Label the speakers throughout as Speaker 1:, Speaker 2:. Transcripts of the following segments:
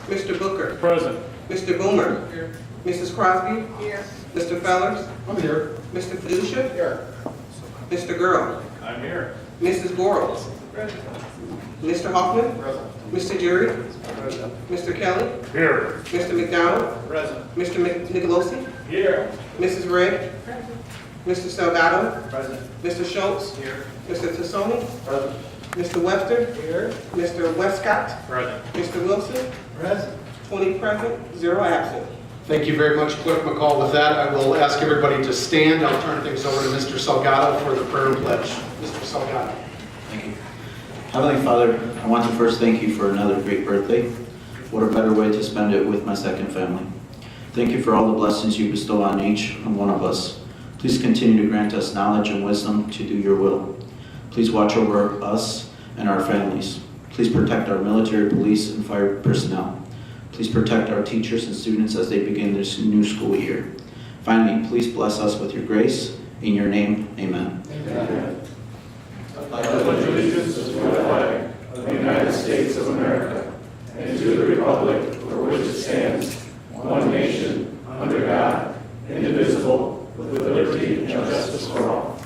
Speaker 1: Mr. Booker.
Speaker 2: Present.
Speaker 1: Mr. Boomer.
Speaker 2: Here.
Speaker 1: Mrs. Crosby.
Speaker 3: Here.
Speaker 1: Mr. Fellers.
Speaker 2: I'm here.
Speaker 1: Mr. Fiducia.
Speaker 2: Here.
Speaker 1: Mr. Girl.
Speaker 2: I'm here.
Speaker 1: Mrs. Gorel.
Speaker 2: Present.
Speaker 1: Mr. Hoffman.
Speaker 2: Present.
Speaker 1: Mr. Jury.
Speaker 2: Present.
Speaker 1: Mr. Kelly.
Speaker 2: Here.
Speaker 1: Mr. McDonald.
Speaker 2: Present.
Speaker 1: Mr. Nicolosi.
Speaker 2: Here.
Speaker 1: Mrs. Ray. Mr. Salgado.
Speaker 2: Present.
Speaker 1: Mr. Schultz.
Speaker 2: Here.
Speaker 1: Mr. Tassoni.
Speaker 2: Present.
Speaker 1: Mr. Webster.
Speaker 2: Here.
Speaker 1: Mr. Westcott.
Speaker 2: Present.
Speaker 1: Mr. Wilson.
Speaker 2: Present.
Speaker 1: 20 present, 0 absent.
Speaker 4: Thank you very much, Clerk McCall. With that, I will ask everybody to stand. I'll turn things over to Mr. Salgado for the prayer and pledge. Mr. Salgado.
Speaker 5: Thank you. Heavenly Father, I want to first thank you for another great birthday. What a better way to spend it with my second family. Thank you for all the blessings you bestow on each and one of us. Please continue to grant us knowledge and wisdom to do your will. Please watch over us and our families. Please protect our military, police, and fire personnel. Please protect our teachers and students as they begin this new school year. Finally, please bless us with your grace. In your name, amen.
Speaker 2: Amen. I pledge allegiance to the flag of the United States of America and to the republic for which it stands, one nation, under God, indivisible, with liberty and justice for all.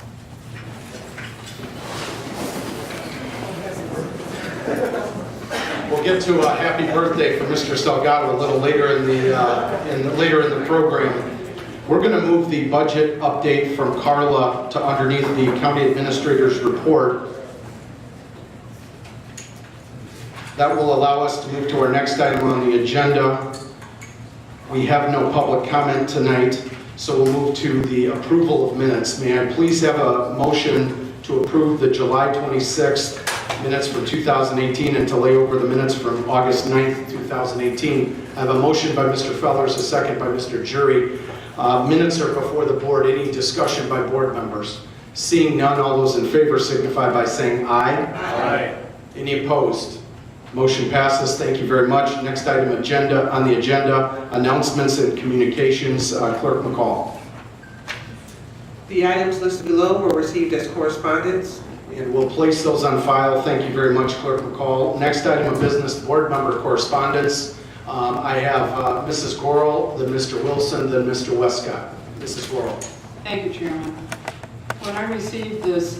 Speaker 4: We'll get to a happy birthday for Mr. Salgado a little later in the program. We're going to move the budget update from Carla to underneath the County Administrator's report. That will allow us to move to our next item on the agenda. We have no public comment tonight, so we'll move to the approval of minutes. May I please have a motion to approve the July 26th minutes for 2018 and to lay over the minutes from August 9th, 2018. I have a motion by Mr. Fellers, a second by Mr. Jury. Minutes are before the board. Any discussion by board members? Seeing none, all those in favor signify by saying aye.
Speaker 2: Aye.
Speaker 4: Any opposed? Motion passes. Thank you very much. Next item on the agenda, announcements and communications. Clerk McCall.
Speaker 1: The items listed below were received as correspondence.
Speaker 4: And we'll place those on file. Thank you very much, Clerk McCall. Next item of business, board member correspondence. I have Mrs. Gorel, then Mr. Wilson, then Mr. Westcott. Mrs. Gorel.
Speaker 3: Thank you, Chairman. When I received this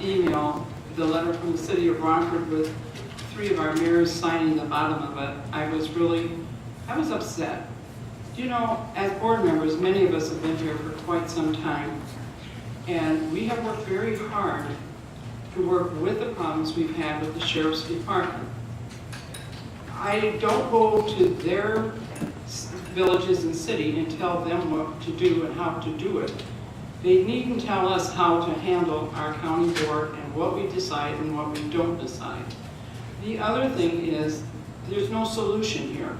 Speaker 3: email, the letter from the city of Rockford with 3 of our mayors signing the bottom of it, I was upset. You know, as board members, many of us have been here for quite some time, and we have worked very hard to work with the problems we've had with the Sheriff's Department. I don't go to their villages and city and tell them what to do and how to do it. They needn't tell us how to handle our county board and what we decide and what we don't decide. The other thing is, there's no solution here.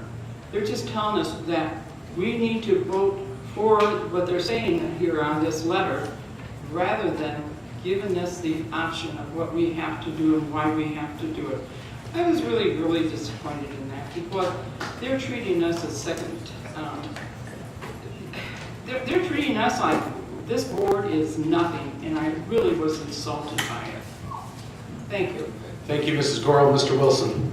Speaker 3: They're just telling us that we need to vote for what they're saying here on this letter, rather than giving us the option of what we have to do and why we have to do it. I was really, really disappointed in that, because they're treating us as second, they're treating us like this board is nothing, and I really was insulted by it. Thank you.
Speaker 4: Thank you, Mrs. Gorel. Mr. Wilson.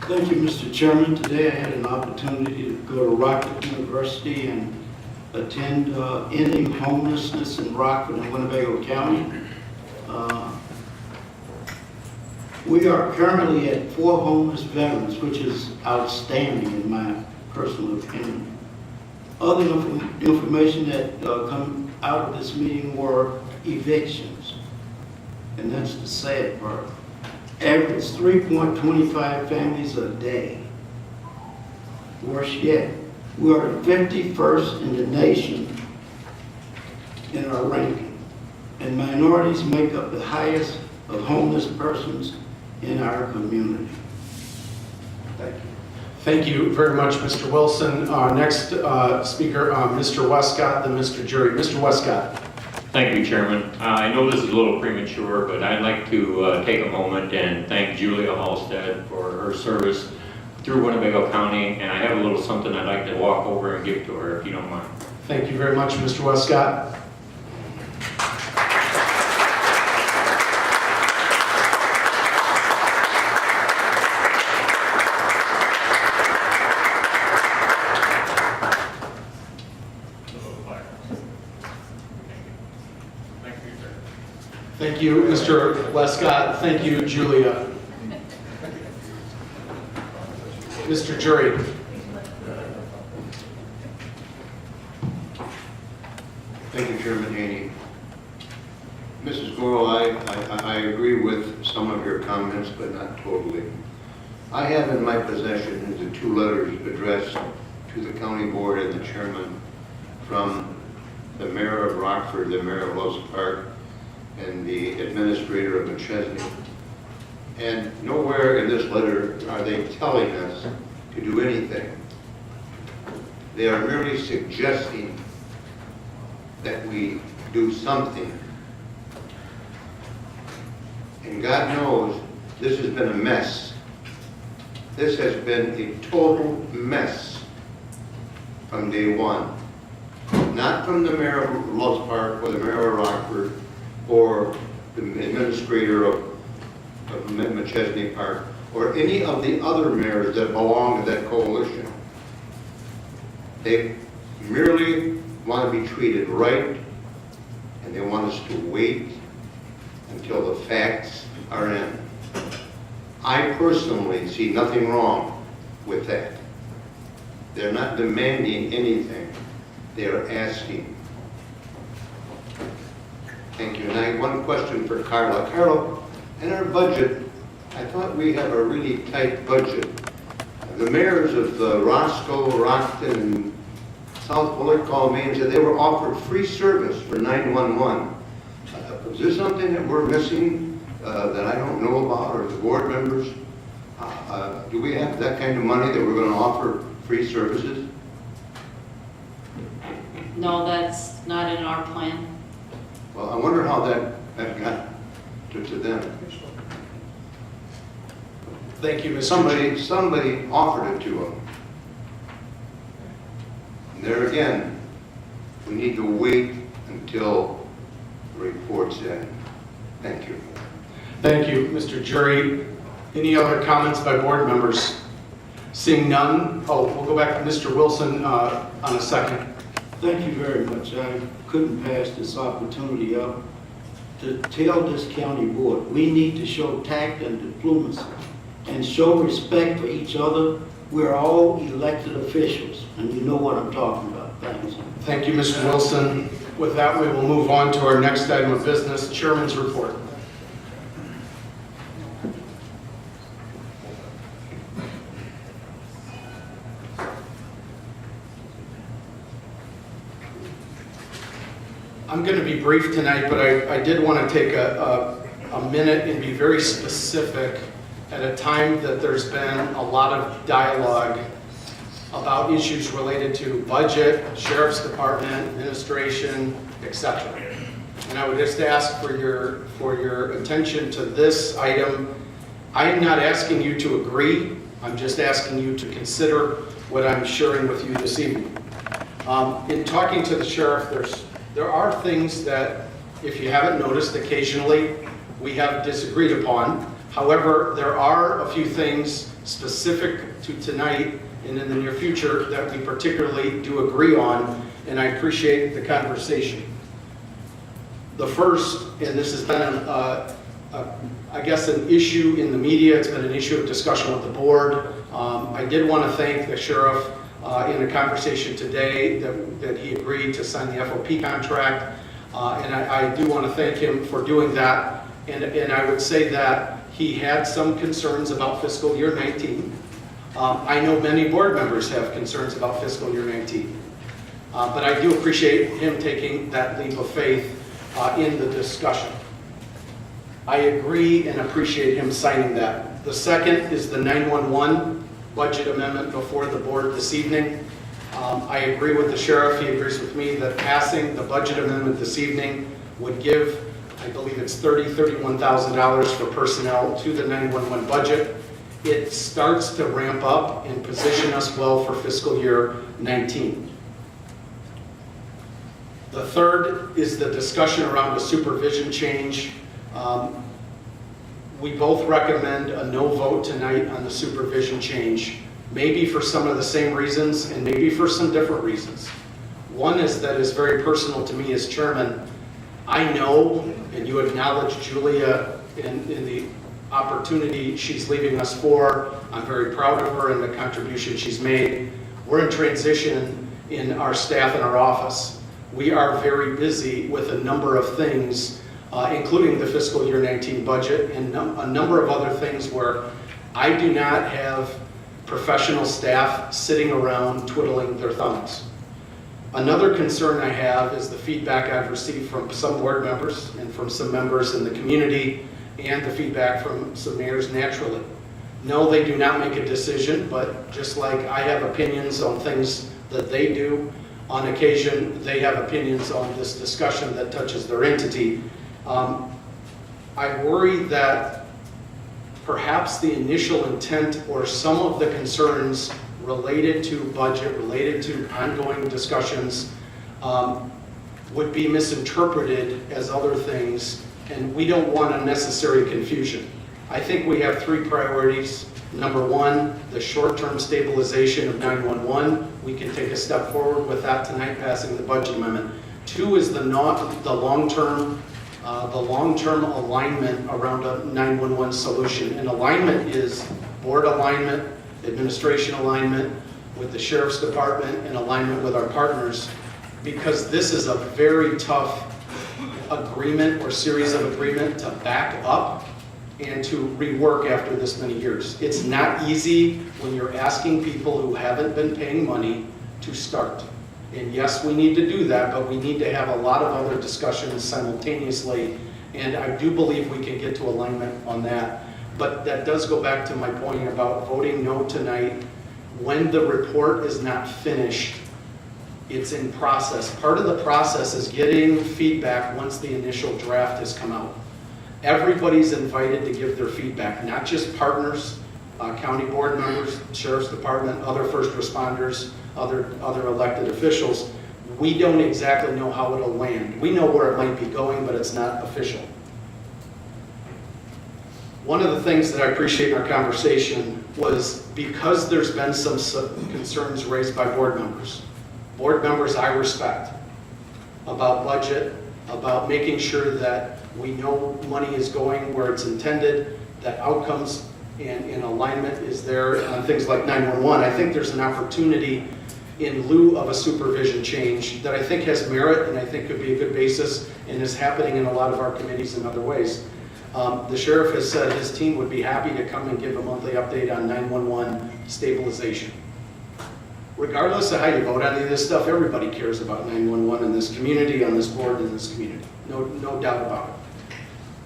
Speaker 6: Thank you, Mr. Chairman. Today I had an opportunity to go to Rockford University and attend Ending Homelessness in Rockford and Winnebago County. We are currently at 4 homeless veterans, which is outstanding in my personal opinion. Other information that come out of this meeting were evictions, and that's the sad part. Average 3.25 families a day. Worse yet, we are 51st in the nation in our ranking, and minorities make up the highest of homeless persons in our community. Thank you.
Speaker 4: Thank you very much, Mr. Wilson. Next speaker, Mr. Westcott, then Mr. Jury. Mr. Westcott.
Speaker 7: Thank you, Chairman. I know this is a little premature, but I'd like to take a moment and thank Julia Halstead for her service through Winnebago County, and I have a little something I'd like to walk over and give to her, if you don't mind.
Speaker 4: Thank you very much, Mr. Westcott. Thank you, Mr. Lescott. Thank you, Julia. Mr. Jury.
Speaker 8: Thank you, Chairman Haney. Mrs. Morrow, I agree with some of your comments, but not totally. I have in my possession the 2 letters addressed to the county board and the chairman from the mayor of Rockford, the mayor of Los Park, and the administrator of McChesney. And nowhere in this letter are they telling us to do anything. They are merely suggesting that we do something. And God knows this has been a mess. This has been a total mess from day one. Not from the mayor of Los Park or the mayor of Rockford or the administrator of McChesney Park or any of the other mayors that belong to that coalition. They merely want to be treated right, and they want us to wait until the facts are in. I personally see nothing wrong with that. They're not demanding anything. They are asking. Thank you. And I have one question for Carla. Carla, in our budget, I thought we have a really tight budget. The mayors of Roscoe, Rockton, and South Bullock called me and said they were offered free service for 911. Is there something that we're missing that I don't know about, or the board members? Do we have that kind of money that we're going to offer free services?
Speaker 9: No, that's not in our plan.
Speaker 8: Well, I wonder how that got to them.
Speaker 4: Thank you, Mr.
Speaker 8: Somebody offered it to them. And there again, we need to wait until the report's in. Thank you.
Speaker 4: Thank you, Mr. Jury. Any other comments by board members? Seeing none, we'll go back to Mr. Wilson on a second.
Speaker 6: Thank you very much. I couldn't pass this opportunity up to tell this county board, we need to show tact and diplomacy and show respect for each other. We're all elected officials, and you know what I'm talking about. Thanks.
Speaker 4: Thank you, Mr. Wilson. With that, we will move on to our next item of business, Chairman's report. I'm going to be brief tonight, but I did want to take a minute and be very specific at a time that there's been a lot of dialogue about issues related to budget, sheriff's department, administration, etc. And I would just ask for your attention to this item. I am not asking you to agree. I'm just asking you to consider what I'm sharing with you this evening. In talking to the sheriff, there are things that, if you haven't noticed, occasionally we have disagreed upon. However, there are a few things specific to tonight and in the near future that we particularly do agree on, and I appreciate the conversation. The first, and this has been, I guess, an issue in the media, it's been an issue of discussion with the board. I did want to thank the sheriff in a conversation today that he agreed to sign the FOP contract, and I do want to thank him for doing that. And I would say that he had some concerns about fiscal year 19. I know many board members have concerns about fiscal year 19, but I do appreciate him taking that leap of faith in the discussion. I agree and appreciate him signing that. The second is the 911 budget amendment before the board this evening. I agree with the sheriff, he agrees with me that passing the budget amendment this evening would give, I believe it's $31,000 for personnel to the 911 budget. It starts to ramp up and position us well for fiscal year 19. The third is the discussion around the supervision change. We both recommend a no vote tonight on the supervision change, maybe for some of the same reasons and maybe for some different reasons. One is that is very personal to me as chairman. I know, and you acknowledge Julia in the opportunity she's leaving us for. I'm very proud of her and the contribution she's made. We're in transition in our staff and our office. We are very busy with a number of things, including the fiscal year 19 budget and a number of other things where I do not have professional staff sitting around twiddling their thumbs. Another concern I have is the feedback I've received from some board members and from some members in the community and the feedback from some mayors naturally. No, they do not make a decision, but just like I have opinions on things that they do, on occasion they have opinions on this discussion that touches their entity. I worry that perhaps the initial intent or some of the concerns related to budget, related to ongoing discussions, would be misinterpreted as other things, and we don't want unnecessary confusion. I think we have three priorities. Number one, the short-term stabilization of 911. We can take a step forward with that tonight, passing the budget amendment. Two is the long-term alignment around a 911 solution. And alignment is board alignment, administration alignment with the sheriff's department, and alignment with our partners, because this is a very tough agreement or series of agreement to back up and to rework after this many years. It's not easy when you're asking people who haven't been paying money to start. And yes, we need to do that, but we need to have a lot of other discussions simultaneously, and I do believe we can get to alignment on that. But that does go back to my point about voting no tonight. When the report is not finished, it's in process. Part of the process is getting feedback once the initial draft has come out. Everybody's invited to give their feedback, not just partners, county board members, sheriff's department, other first responders, other elected officials. We don't exactly know how it'll land. We know where it might be going, but it's not official. One of the things that I appreciate in our conversation was because there's been some concerns raised by board members I respect, about budget, about making sure that we know money is going where it's intended, that outcomes and alignment is there on things like 911. I think there's an opportunity in lieu of a supervision change that I think has merit and I think could be a good basis and is happening in a lot of our committees in other ways. The sheriff has said his team would be happy to come and give a monthly update on 911 stabilization. Regardless of how you vote on any of this stuff, everybody cares about 911 in this community, on this board, in this community. No doubt about it.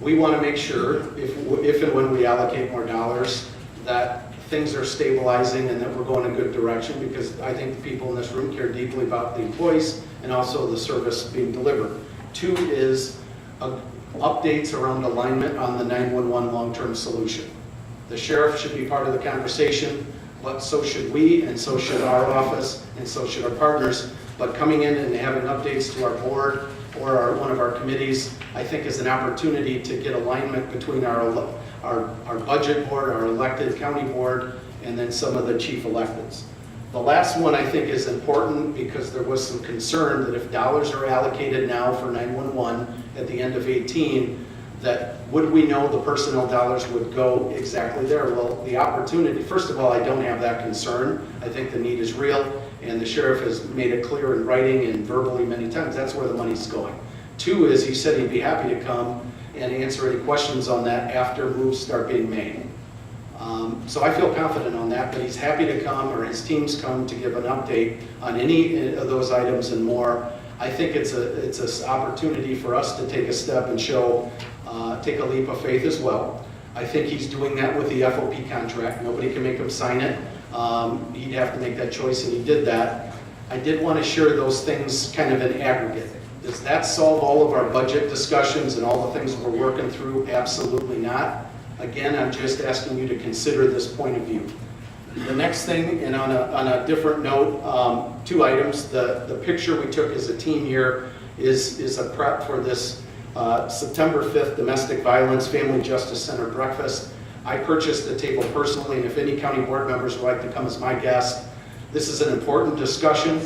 Speaker 4: We want to make sure, if and when we allocate more dollars, that things are stabilizing and that we're going in a good direction, because I think the people in this room care deeply about the employees and also the service being delivered. Two is updates around alignment on the 911 long-term solution. The sheriff should be part of the conversation, but so should we, and so should our office, and so should our partners. But coming in and having updates to our board or one of our committees, I think is an opportunity to get alignment between our budget board, our elected county board, and then some of the chief electeds. The last one I think is important because there was some concern that if dollars are allocated now for 911 at the end of 18, that would we know the personnel dollars would go exactly there? Well, the opportunity, first of all, I don't have that concern. I think the need is real, and the sheriff has made it clear in writing and verbally many times that's where the money's going. Two is he said he'd be happy to come and answer any questions on that after moves start being made. So I feel confident on that, but he's happy to come, or his teams come, to give an update on any of those items and more. I think it's an opportunity for us to take a step and show, take a leap of faith as well. I think he's doing that with the FOP contract. Nobody can make him sign it. He'd have to make that choice, and he did that. I did want to share those things kind of in aggregate. Does that solve all of our budget discussions and all the things we're working through? Absolutely not. Again, I'm just asking you to consider this point of view. The next thing, and on a different note, two items. The picture we took as a team here is a prep for this September 5th Domestic Violence Family Justice Center breakfast. I purchased the table personally, and if any county board members would like to come as my guest, this is an important discussion.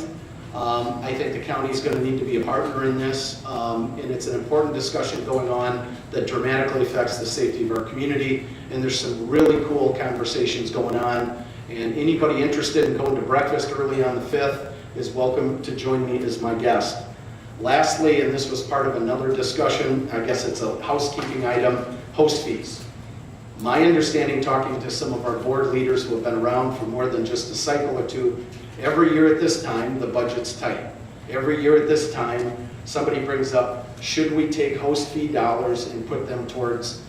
Speaker 4: I think the county is going to need to be a partner in this, and it's an important discussion going on that dramatically affects the safety of our community, and there's some really cool conversations going on, and anybody interested in going to breakfast early on the 5th is welcome to join me as my guest. Lastly, and this was part of another discussion, I guess it's a housekeeping item, host fees. My understanding, talking to some of our board leaders who have been around for more than just a cycle or two, every year at this time, the budget's tight. Every year at this time, somebody brings up, should we take host fee dollars and put them towards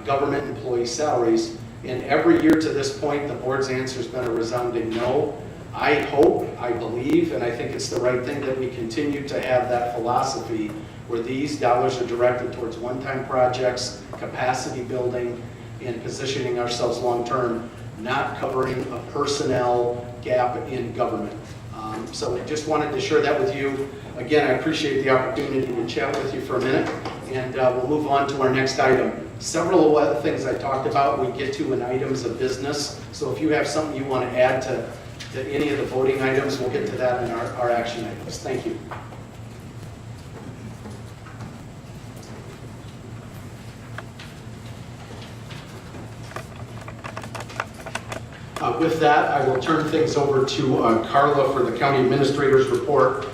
Speaker 4: government employee salaries? And every year to this point, the board's answer has been a resounding no. I hope, I believe, and I think it's the right thing that we continue to have that philosophy where these dollars are directed towards one-time projects, capacity building, and positioning ourselves long-term, not covering a personnel gap in government. So I just wanted to share that with you. Again, I appreciate the opportunity to chat with you for a minute, and we'll move on to our next item. Several of the things I talked about, we get to in items of business. So if you have something you want to add to any of the voting items, we'll get to that in our action items. Thank you. With that, I will turn things over to Carla for the County Administrator's Report.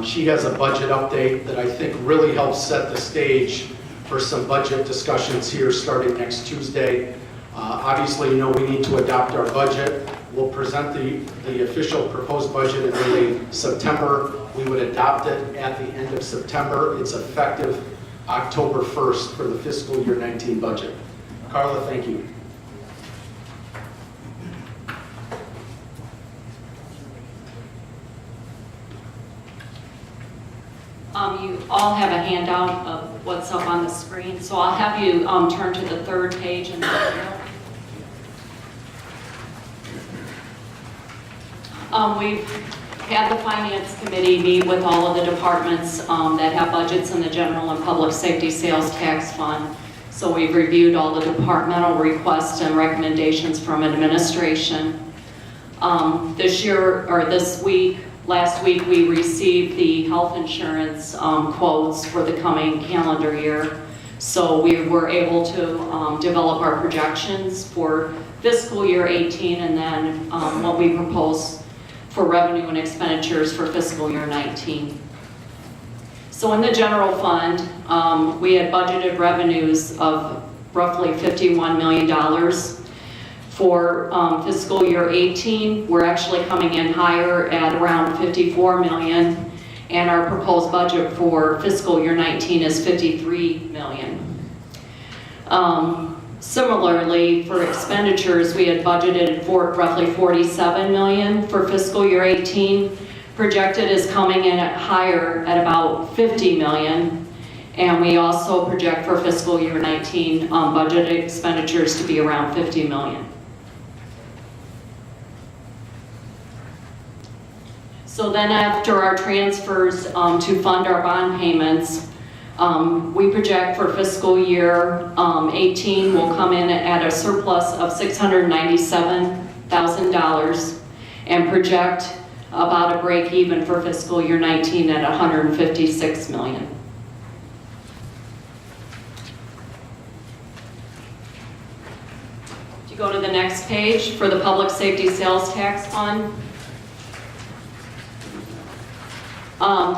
Speaker 4: She has a budget update that I think really helps set the stage for some budget discussions here starting next Tuesday. Obviously, you know we need to adopt our budget. We'll present the official proposed budget in early September. We would adopt it at the end of September. It's effective October 1st for the fiscal year 19 budget. Carla, thank you.
Speaker 9: You all have a handout of what's up on the screen, so I'll have you turn to the third page in the handout. We've had the Finance Committee meet with all of the departments that have budgets in the General and Public Safety Sales Tax Fund. So we've reviewed all the departmental requests and recommendations from administration. Last week we received the health insurance quotes for the coming calendar year. So we were able to develop our projections for fiscal year 18 and then what we propose for revenue and expenditures for fiscal year 19. So in the general fund, we had budgeted revenues of roughly $51 million. For fiscal year 18, we're actually coming in higher at around $54 million, and our proposed budget for fiscal year 19 is $53 million. Similarly, for expenditures, we had budgeted for roughly $47 million for fiscal year 18. Projected is coming in at higher at about $50 million. And we also project for fiscal year 19 budgeted expenditures to be around $50 million. So then after our transfers to fund our bond payments, we project for fiscal year 18 will come in at a surplus of $697,000 and project about a break even for fiscal year 19 at $156 million. If you go to the next page for the Public Safety Sales Tax Fund,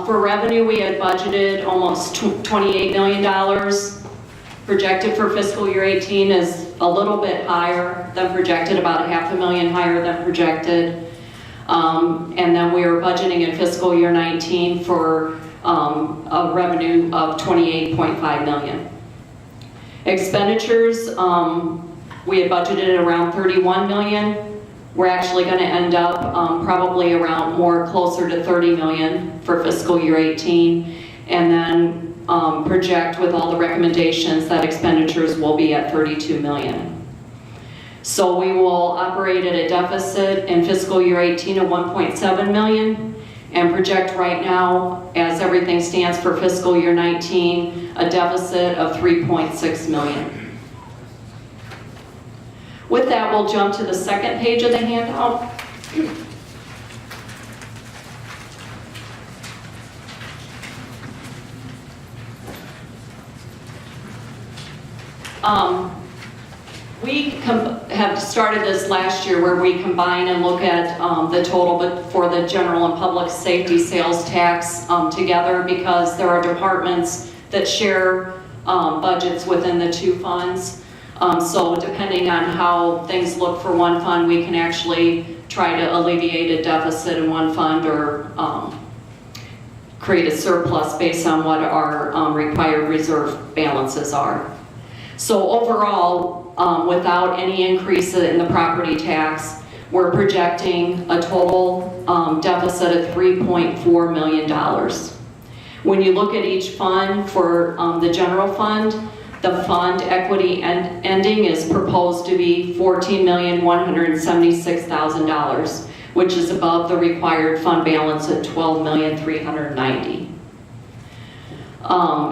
Speaker 9: for revenue, we had budgeted almost $28 million. Projected for fiscal year 18 is a little bit higher than projected, about $500,000 higher than projected. And then we are budgeting in fiscal year 19 for a revenue of $28.5 million. Expenditures, we had budgeted around $31 million. We're actually going to end up probably around more closer to $30 million for fiscal year 18, and then project with all the recommendations that expenditures will be at $32 million. So we will operate at a deficit in fiscal year 18 of $1.7 million, and project right now, as everything stands for fiscal year 19, a deficit of $3.6 million. With that, we'll jump to the second page of the handout. have started this last year where we combine and look at the total but for the general and public safety sales tax together, because there are departments that share budgets within the two funds. So depending on how things look for one fund, we can actually try to alleviate a deficit in one fund or create a surplus based on what our required reserve balances are. So overall, without any increase in the property tax, we're projecting a total deficit of $3.4 million. When you look at each fund, for the general fund, the fund equity ending is proposed to be $14,176,000, which is above the required fund balance at $12,390,000.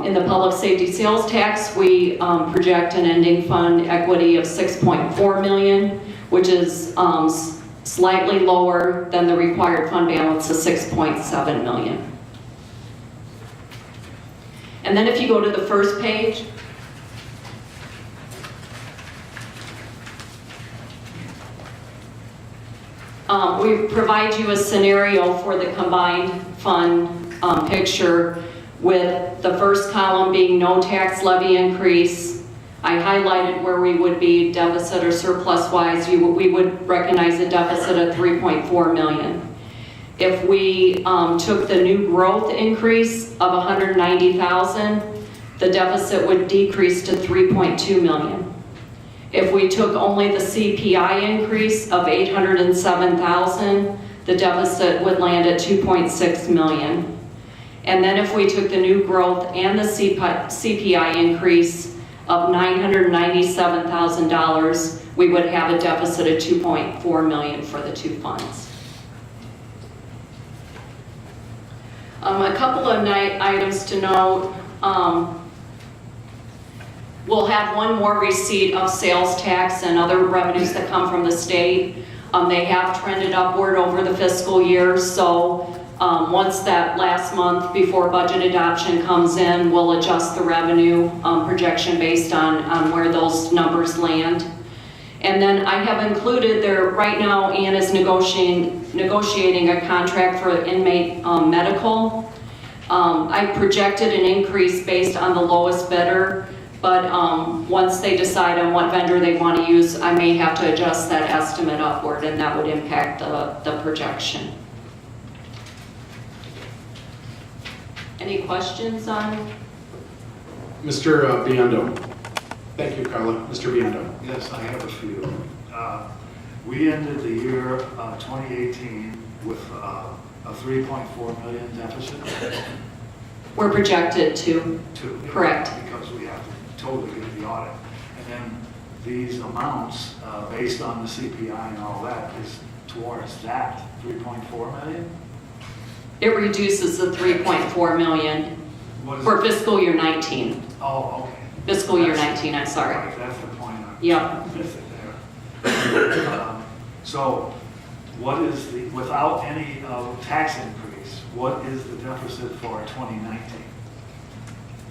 Speaker 9: In the public safety sales tax, we project an ending fund equity of $6.4 million, which is slightly lower than the required fund balance of $6.7 million. And then if you go to the first page, we provide you a scenario for the combined fund picture, with the first column being no tax levy increase. I highlighted where we would be deficit or surplus wise. We would recognize a deficit of $3.4 million. If we took the new growth increase of $190,000, the deficit would decrease to $3.2 million. If we took only the CPI increase of $807,000, the deficit would land at $2.6 million. And then if we took the new growth and the CPI increase of $997,000, we would have a deficit of $2.4 million for the two funds. A couple of items to note. We'll have one more receipt of sales tax and other revenues that come from the state. They have trended upward over the fiscal year, so once that last month before budget adoption comes in, we'll adjust the revenue projection based on where those numbers land. And then I have included there, right now Ann is negotiating a contract for inmate medical. I projected an increase based on the lowest bidder, but once they decide on what vendor they want to use, I may have to adjust that estimate upward, and that would impact the projection. Any questions on?
Speaker 4: Mr. Biondo. Thank you, Carla. Mr. Biondo.
Speaker 2: Yes, I have a few. We ended the year 2018 with a $3.4 million deficit.
Speaker 9: We're projected to. Correct.
Speaker 2: Because we have to totally get the audit. And then these amounts, based on the CPI and all that, is towards that $3.4 million?
Speaker 9: It reduces the $3.4 million for fiscal year 19.
Speaker 2: Oh, okay.
Speaker 9: Fiscal year 19, I'm sorry.
Speaker 2: Right, that's the point.
Speaker 9: Yep.
Speaker 2: Missing there. So, what is the, without any tax increase, what is the deficit for 2019?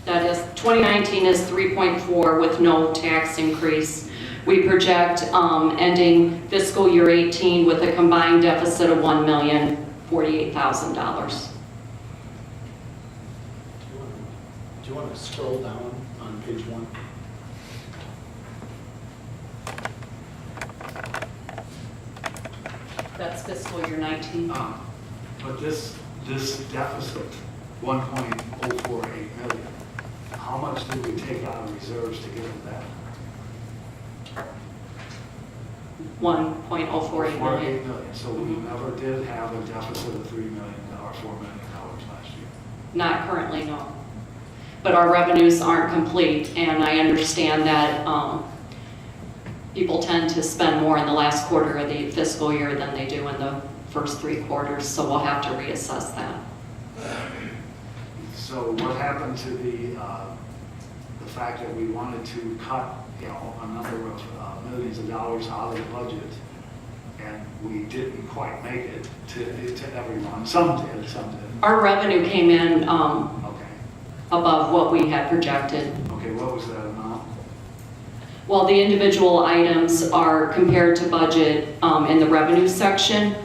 Speaker 9: That is, 2019 is 3.4 with no tax increase. We project ending fiscal year 18 with a combined deficit of $1,048,000.
Speaker 4: Do you want to scroll down on page 1?
Speaker 9: That's fiscal year 19.
Speaker 2: But this deficit, 1.048 million, how much did we take out of reserves to get to that?
Speaker 9: 1.048 million.
Speaker 2: So we never did have a deficit of $3 million, $4 million last year.
Speaker 9: Not currently, no. But our revenues aren't complete, and I understand that people tend to spend more in the last quarter of the fiscal year than they do in the first 3 quarters, so we'll have to reassess that.
Speaker 2: So what happened to the fact that we wanted to cut, a number of millions of dollars out of the budget, and we didn't quite make it to everyone? Some did, some didn't.
Speaker 9: Our revenue came in
Speaker 2: Okay.
Speaker 9: above what we had projected.
Speaker 2: Okay, what was that amount?
Speaker 9: Well, the individual items are compared to budget in the revenue section.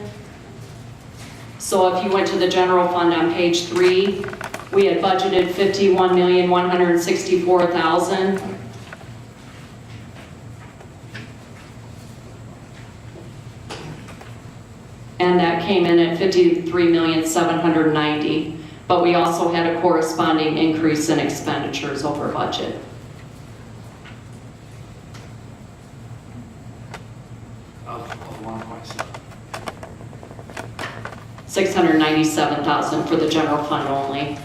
Speaker 9: So if you went to the general fund on page 3, we had budgeted $51,164,000. And that came in at $53,790,000. But we also had a corresponding increase in expenditures over budget.
Speaker 2: Of 1.7.
Speaker 9: 697,000 for the general fund only.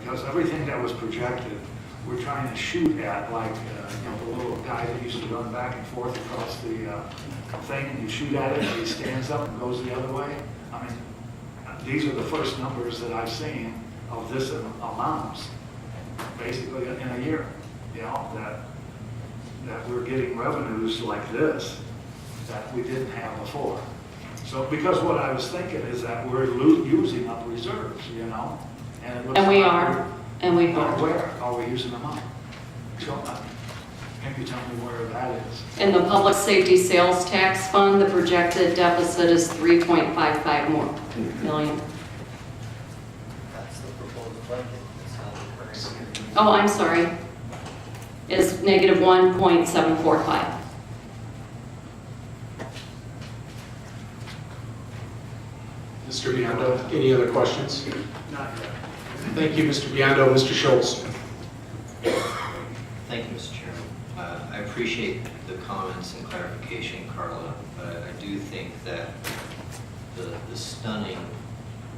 Speaker 2: Because everything that was projected, we're trying to shoot at, like, the little guy that used to run back and forth across the thing, and you shoot at it, and he stands up and goes the other way. I mean, these are the first numbers that I've seen of this amount, basically in a year, that we're getting revenues like this that we didn't have before. So, because what I was thinking is that we're using up reserves, and it looks
Speaker 9: And we
Speaker 2: like
Speaker 9: are, and we are.
Speaker 2: Where are we using them up? So, maybe tell me where that is.
Speaker 9: In the public safety sales tax fund, the projected deficit is 3.55 million.
Speaker 10: That's the proposed budget, that's not the current year.
Speaker 9: Oh, I'm sorry. Is negative 1.745.
Speaker 4: Mr. Biondo, any other questions?
Speaker 2: Not yet.
Speaker 4: Thank you, Mr. Biondo. Mr. Schultz.
Speaker 10: Thank you, Mr. Chairman. I appreciate the comments and clarification, Carla, but I do think that the stunning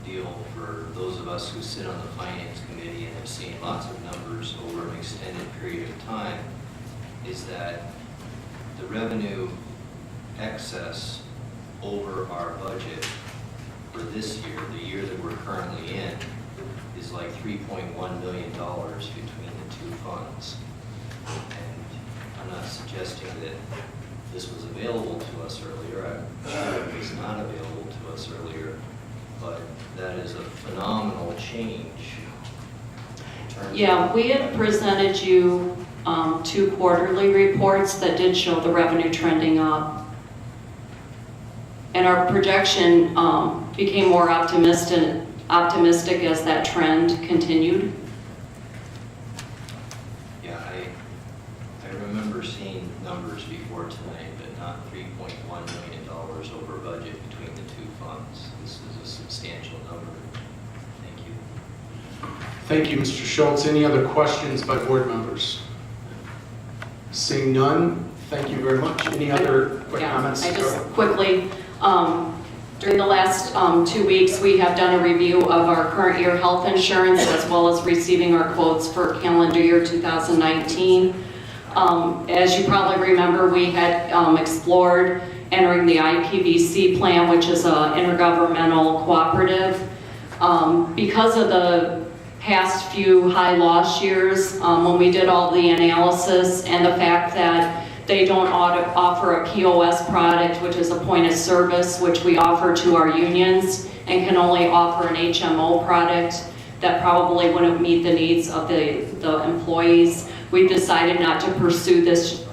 Speaker 10: deal for those of us who sit on the Finance Committee and have seen lots of numbers over an extended period of time is that the revenue excess over our budget for this year, the year that we're currently in, is like $3.1 million between the two funds. And I'm not suggesting that this was available to us earlier. I'm sure it was not available to us earlier, but that is a phenomenal change. in terms
Speaker 9: Yeah,
Speaker 10: of-
Speaker 9: we had presented you 2 quarterly reports that did show the revenue trending up. And our projection became more optimistic as that trend continued.
Speaker 10: Yeah, I remember seeing numbers before tonight, but not $3.1 million over budget between the two funds. This is a substantial number. Thank you.
Speaker 4: Thank you, Mr. Schultz. Any other questions by board members? Seeing none, thank you very much. Any other quick
Speaker 9: Yeah,
Speaker 4: comments?
Speaker 9: I just quickly, during the last 2 weeks, we have done a review of our current year health insurance as well as receiving our quotes for calendar year 2019. As you probably remember, we had explored entering the IPVC plan, which is an intergovernmental cooperative. Because of the past few high loss years, when we did all the analysis and the fact that they don't offer a POS product, which is a point of service, which we offer to our unions, and can only offer an HMO product that probably wouldn't meet the needs of the employees. We've decided not to pursue this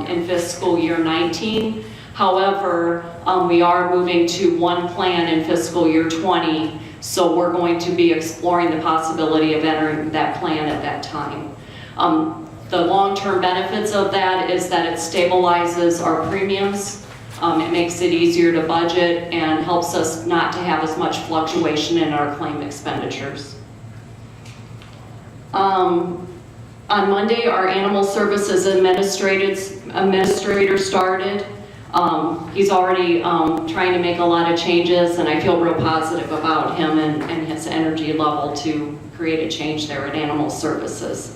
Speaker 9: in fiscal year 19. However, we are moving to one plan in fiscal year 20, so we're going to be exploring the possibility of entering that plan at that time. The long-term benefits of that is that it stabilizes our premiums, it makes it easier to budget, and helps us not to have as much fluctuation in our claim expenditures. On Monday, our animal services administrator started. He's already trying to make a lot of changes, and I feel real positive about him and his energy level to create a change there at Animal Services.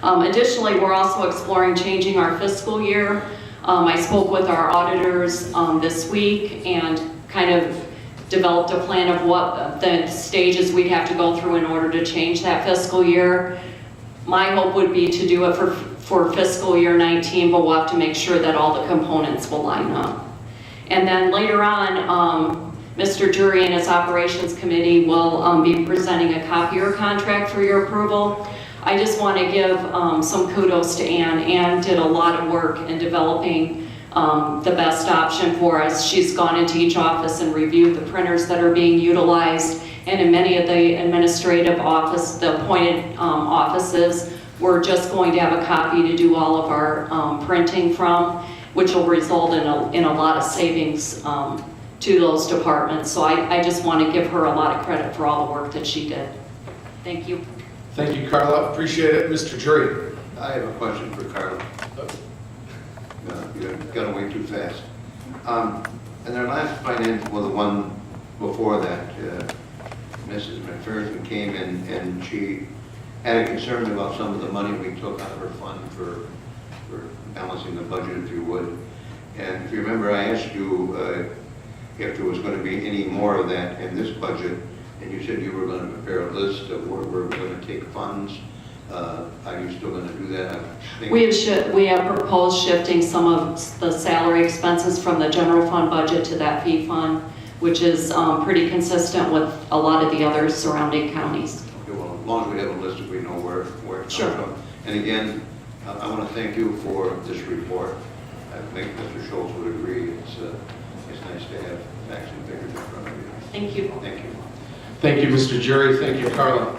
Speaker 9: Additionally, we're also exploring changing our fiscal year. I spoke with our auditors this week and kind of developed a plan of what the stages we'd have to go through in order to change that fiscal year. My hope would be to do it for fiscal year 19, but we'll have to make sure that all the components will line up. And then later on, Mr. Jury and his Operations Committee will be presenting a copier contract for your approval. I just want to give some kudos to Ann. Ann did a lot of work in developing the best option for us. She's gone into each office and reviewed the printers that are being utilized, and in many of the administrative office, the appointed offices, we're just going to have a copy to do all of our printing from, which will result in a lot of savings to those departments. So I just want to give her a lot of credit for all the work that she did. Thank you.
Speaker 4: Thank you, Carla. Appreciate it. Mr. Jury.
Speaker 8: I have a question for Carla. No, you got away too fast. In their last financial, well, the one before that, Mrs. McPherson came in and she had a concern about some of the money we took out of her fund for balancing the budget, if you would. And if you remember, I asked you if there was going to be any more of that in this budget, and you said you were going to prepare a list of where we're going to take funds. Are you still going to do that?
Speaker 9: We have proposed shifting some of the salary expenses from the general fund budget to that fee fund, which is pretty consistent with a lot of the other surrounding counties.
Speaker 8: Okay, well, as long as we have a list, we know where it comes
Speaker 9: Sure.
Speaker 8: from. And again, I want to thank you for this report. I think Mr. Schultz would agree. It's nice to have facts and figures in front of you.
Speaker 9: Thank you.
Speaker 8: Thank you.
Speaker 4: Thank you, Mr. Jury. Thank you, Carla.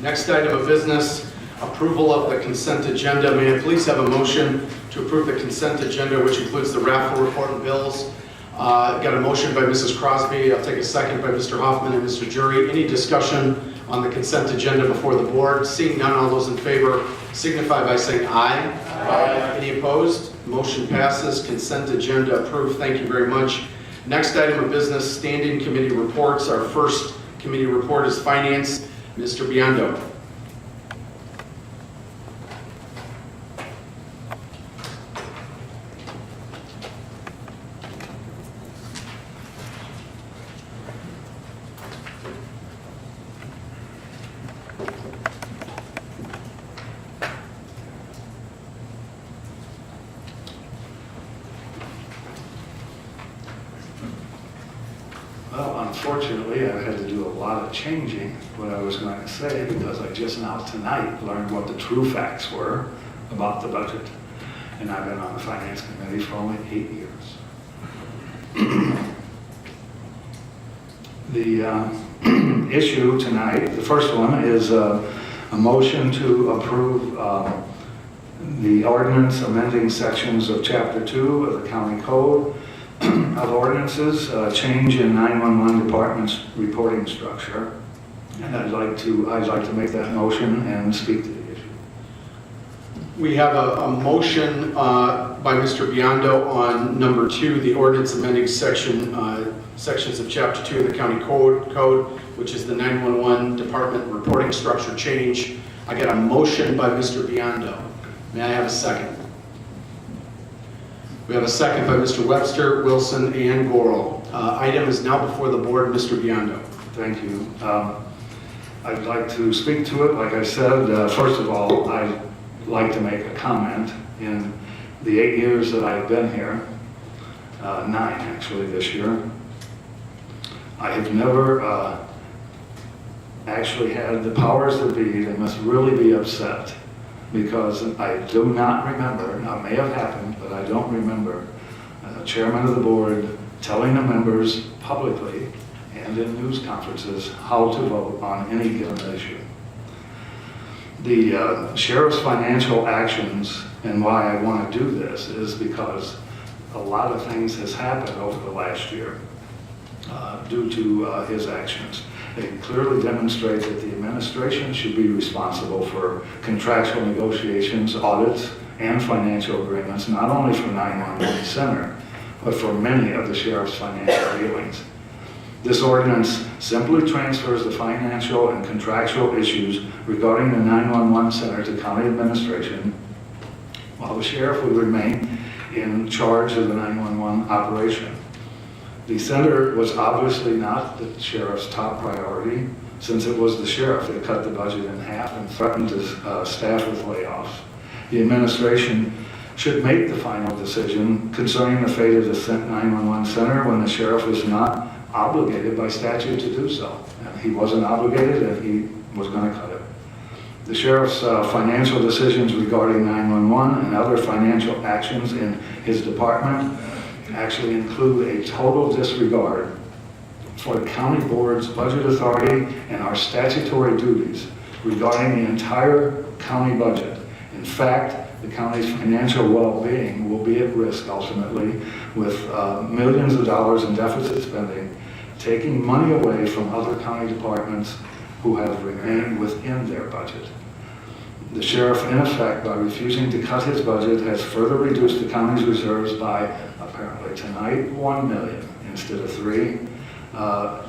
Speaker 4: Next item of business, approval of the consent agenda. May I please have a motion to approve the consent agenda, which includes the raffle report and bills? Got a motion by Mrs. Crosby. I'll take a second by Mr. Hoffman and Mr. Jury. Any discussion on the consent agenda before the board? Seeing none, all those in favor signify by saying aye. Aye. Any opposed? Motion passes. Consent agenda approved. Thank you very much. Next item of business, standing committee reports. Our first committee report is finance. Mr. Biondo.
Speaker 2: Well, unfortunately, I've had to do a lot of changing what I was going to say because I just now tonight learned what the true facts were about the budget. And I've been on the finance committee for only 8 years. The issue tonight, the first one is a motion to approve the ordinance amending sections of Chapter 2 of the County Code of Ordinances, change in 911 Department's reporting structure. And I'd like to make that motion and speak to the issue.
Speaker 4: We have a motion by Mr. Biondo on number 2, the ordinance amending sections of Chapter 2 of the County Code, which is the 911 Department reporting structure change. I got a motion by Mr. Biondo. May I have a second? We have a second by Mr. Webster, Wilson, and Gorel. Item is now before the board. Mr. Biondo.
Speaker 2: Thank you. I'd like to speak to it. Like I said, first of all, I'd like to make a comment. In the 8 years that I've been here, 9 actually this year, I have never actually had the powers that be that must really be upset, because I do not remember, now it may have happened, but I don't remember a chairman of the board telling the members publicly and in news conferences how to vote on any given issue. The sheriff's financial actions, and why I want to do this, is because a lot of things has happened over the last year due to his actions. They clearly demonstrate that the administration should be responsible for contractual negotiations, audits, and financial agreements, not only for 911 Center, but for many of the sheriff's financial dealings. This ordinance simply transfers the financial and contractual issues regarding the 911 Center to county administration, while the sheriff will remain in charge of the 911 operation. The center was obviously not the sheriff's top priority, since it was the sheriff that cut the budget in half and threatened to staff with layoffs. The administration should make the final decision concerning the fate of the 911 center when the sheriff is not obligated by statute to do so. And he wasn't obligated, and he was going to cut it. The sheriff's financial decisions regarding 911 and other financial actions in his department actually include a total disregard for the county board's budget authority and our statutory duties regarding the entire county budget. In fact, the county's financial well-being will be at risk ultimately with millions of dollars in deficit spending, taking money away from other county departments who have remained within their budget. The sheriff, in effect, by refusing to cut his budget, has further reduced the county's reserves by, apparently tonight, 1 million instead of 3,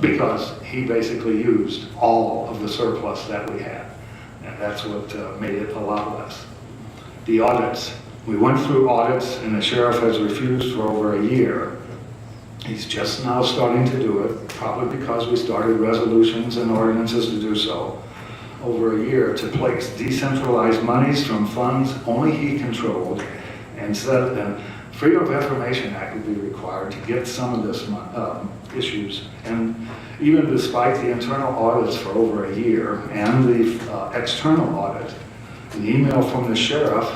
Speaker 2: because he basically used all of the surplus that we had. And that's what made it a lot less. The audits. We went through audits, and the sheriff has refused for over a year. He's just now starting to do it, probably because we started resolutions and ordinances to do so over a year, to place decentralized monies from funds only he controlled, and said the Freedom of Information Act would be required to get some of this issues. And even despite the internal audits for over a year and the external audit, an email from the sheriff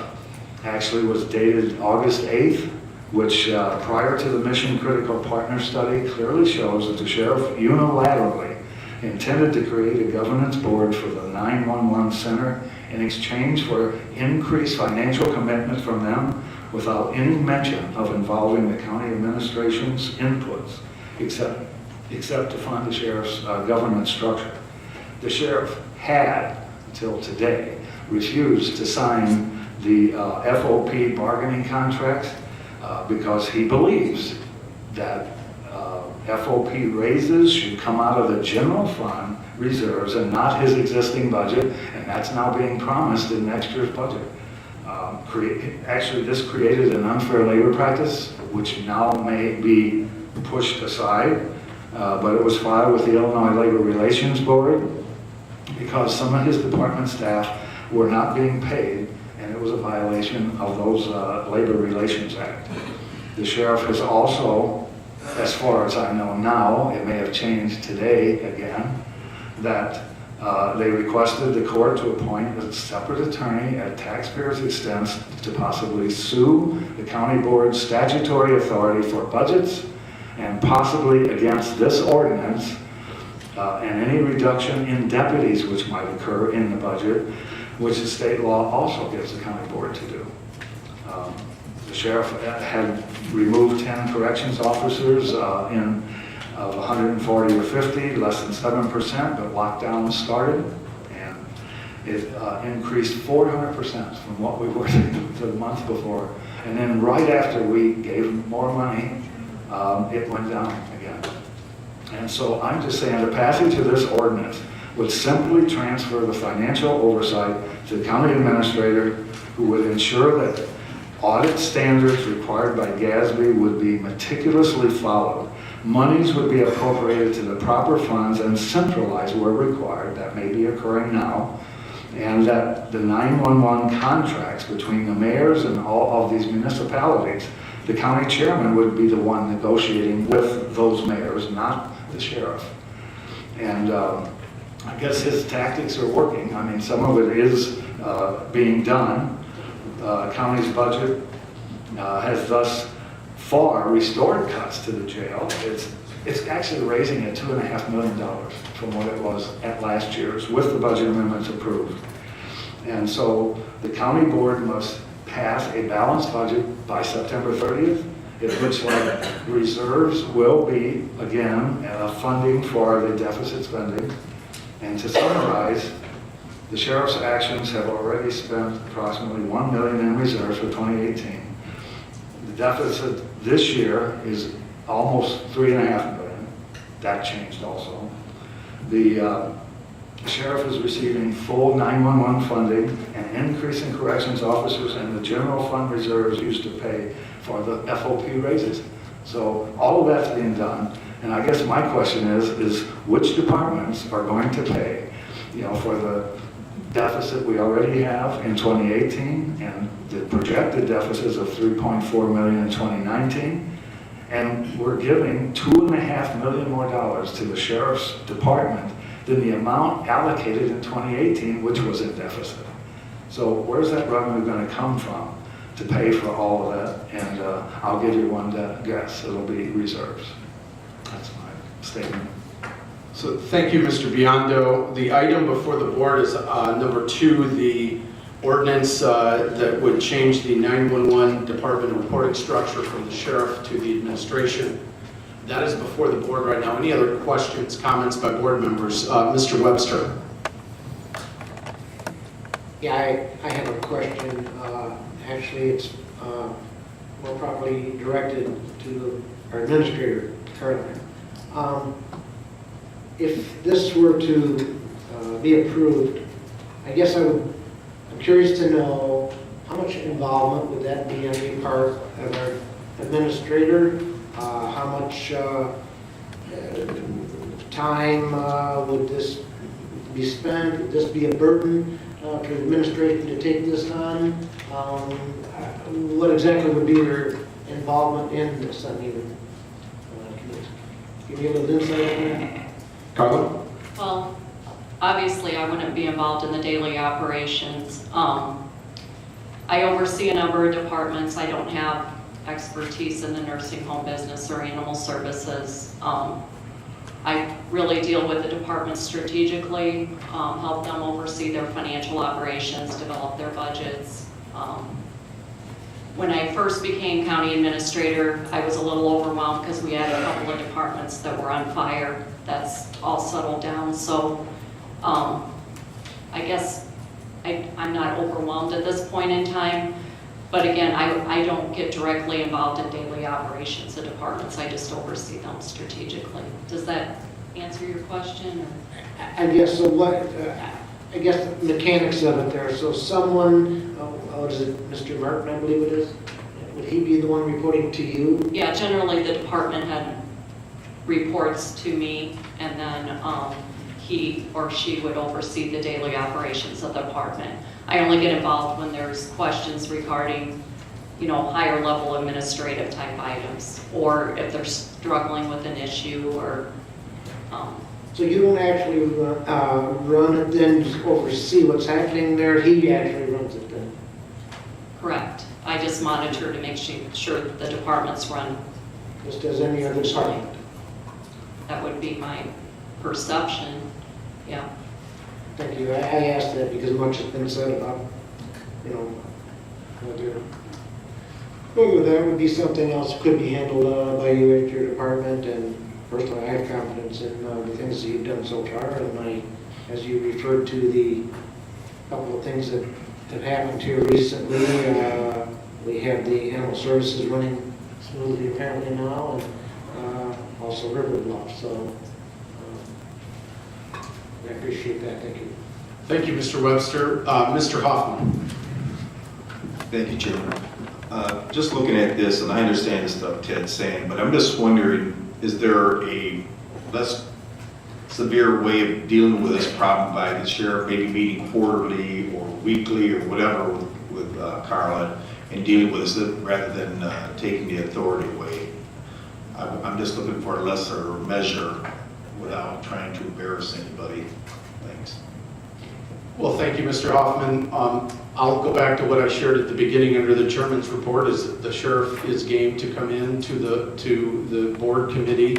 Speaker 2: actually was dated August 8th, which prior to the Mission Critical Partner Study clearly shows that the sheriff unilaterally intended to create a governance board for the 911 center in exchange for increased financial commitment from them without any mention of involving the county administration's inputs, except to fund the sheriff's governance structure. The sheriff had, until today, refused to sign the FOP bargaining contracts because he believes that FOP raises should come out of the general fund reserves and not his existing budget, and that's now being promised in next year's budget. Actually, this created an unfair labor practice, which now may be pushed aside, but it was filed with the Illinois Labor Relations Board because some of his department staff were not being paid, and it was a violation of those Labor Relations Act. The sheriff has also, as far as I know now, it may have changed today again, that they requested the court to appoint a separate attorney at taxpayers' expense to possibly sue the county board's statutory authority for budgets and possibly against this ordinance and any reduction in deputies which might occur in the budget, which the state law also gives the county board to do. The sheriff had removed 10 corrections officers of 140 or 50, less than 7%, but lockdown started, and it increased 400% from what we were the month before. And then right after we gave them more money, it went down again. And so I'm just saying the passage of this ordinance would simply transfer the financial oversight to the county administrator, who would ensure that audit standards required by GASB would be meticulously followed. Monies would be appropriated to the proper funds and centralized where required. That may be occurring now. And that the 911 contracts between the mayors and all of these municipalities, the county chairman would be the one negotiating with those mayors, not the sheriff. And I guess his tactics are working. I mean, some of it is being done. County's budget has thus far restored cuts to the jail. It's actually raising it $2.5 million from what it was at last year's with the budget amendments approved. And so the county board must pass a balanced budget by September 30th. It looks like reserves will be, again, funding for the deficit spending. And to summarize, the sheriff's actions have already spent approximately $1 million in reserves for 2018. The deficit this year is almost $3.5 million. That changed also. The sheriff is receiving full 911 funding, and increase in corrections officers and the general fund reserves used to pay for the FOP raises. So all of that's being done. And I guess my question is which departments are going to pay, for the deficit we already have in 2018 and the projected deficits of $3.4 million in 2019. And we're giving $2.5 million more to the sheriff's department than the amount allocated in 2018, which was in deficit. So where's that revenue going to come from to pay for all of that? And I'll give you one guess. It'll be reserves. That's my statement.
Speaker 4: So thank you, Mr. Biondo. The item before the board is number 2, the ordinance that would change the 911 department reporting structure from the sheriff to the administration. That is before the board right now. Any other questions, comments by board members? Mr. Webster.
Speaker 11: Yeah, I have a question. Actually, it's more properly directed to our administrator, currently. If this were to be approved, I guess I'm curious to know how much involvement would that be on the part of our administrator? How much time would this be spent? Would this be a burden to administration to take this on? What exactly would be your involvement in this? I mean, can you give me a little insight on that?
Speaker 4: Carla?
Speaker 9: Well, obviously, I wouldn't be involved in the daily operations. I oversee a number of departments. I don't have expertise in the nursing home business or animal services. I really deal with the departments strategically, help them oversee their financial operations, develop their budgets. When I first became county administrator, I was a little overwhelmed because we had a couple of departments that were on fire. That's all settled down. So I guess I'm not overwhelmed at this point in time. But again, I don't get directly involved in daily operations of departments. I just oversee them strategically. Does that answer your question? Or?
Speaker 11: I guess so. I guess the mechanics of it there. So someone, what is it, Mr. Martin, I believe it is. Would he be the one reporting to you?
Speaker 9: Yeah, generally the department head reports to me, and then he or she would oversee the daily operations of the department. I only get involved when there's questions regarding, higher level administrative type items, or if they're struggling with an issue, or.
Speaker 11: So you don't actually run it then, just oversee what's happening there? He actually runs it then?
Speaker 9: Correct. I just monitor to make sure the departments run.
Speaker 11: Just as any other department?
Speaker 9: That would be my perception, yeah.
Speaker 11: Thank you. I asked that because much has been said about, whether that would be something else that could be handled by you at your department. And personally, I have confidence in the things that you've done so far. And as you referred to the couple of things that have happened here recently, we have the animal services running smoothly apparently now, and also River Bluff. So I appreciate that. Thank you.
Speaker 4: Thank you, Mr. Webster. Mr. Hoffman.
Speaker 12: Thank you, Chairman. Just looking at this, and I understand the stuff Ted's saying, but I'm just wondering, is there a less severe way of dealing with this problem by the sheriff, maybe meeting quarterly or weekly or whatever with Carla and dealing with this rather than taking the authority away? I'm just looking for a lesser measure without trying to embarrass anybody. Thanks.
Speaker 4: Well, thank you, Mr. Hoffman. I'll go back to what I shared at the beginning under the chairman's report, is that the sheriff is game to come in to the board committee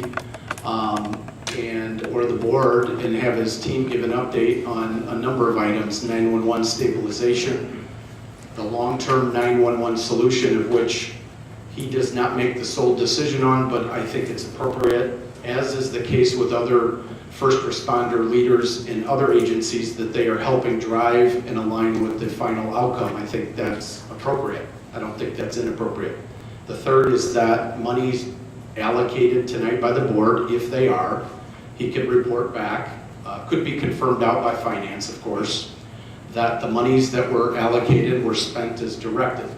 Speaker 4: or the board and have his team give an update on a number of items: 911 stabilization, the long-term 911 solution, of which he does not make the sole decision on, but I think it's appropriate, as is the case with other first responder leaders in other agencies, that they are helping drive and align with the final outcome. I think that's appropriate. I don't think that's inappropriate. The third is that monies allocated tonight by the board, if they are, he could report back, could be confirmed out by finance, of course, that the monies that were allocated were spent as directed.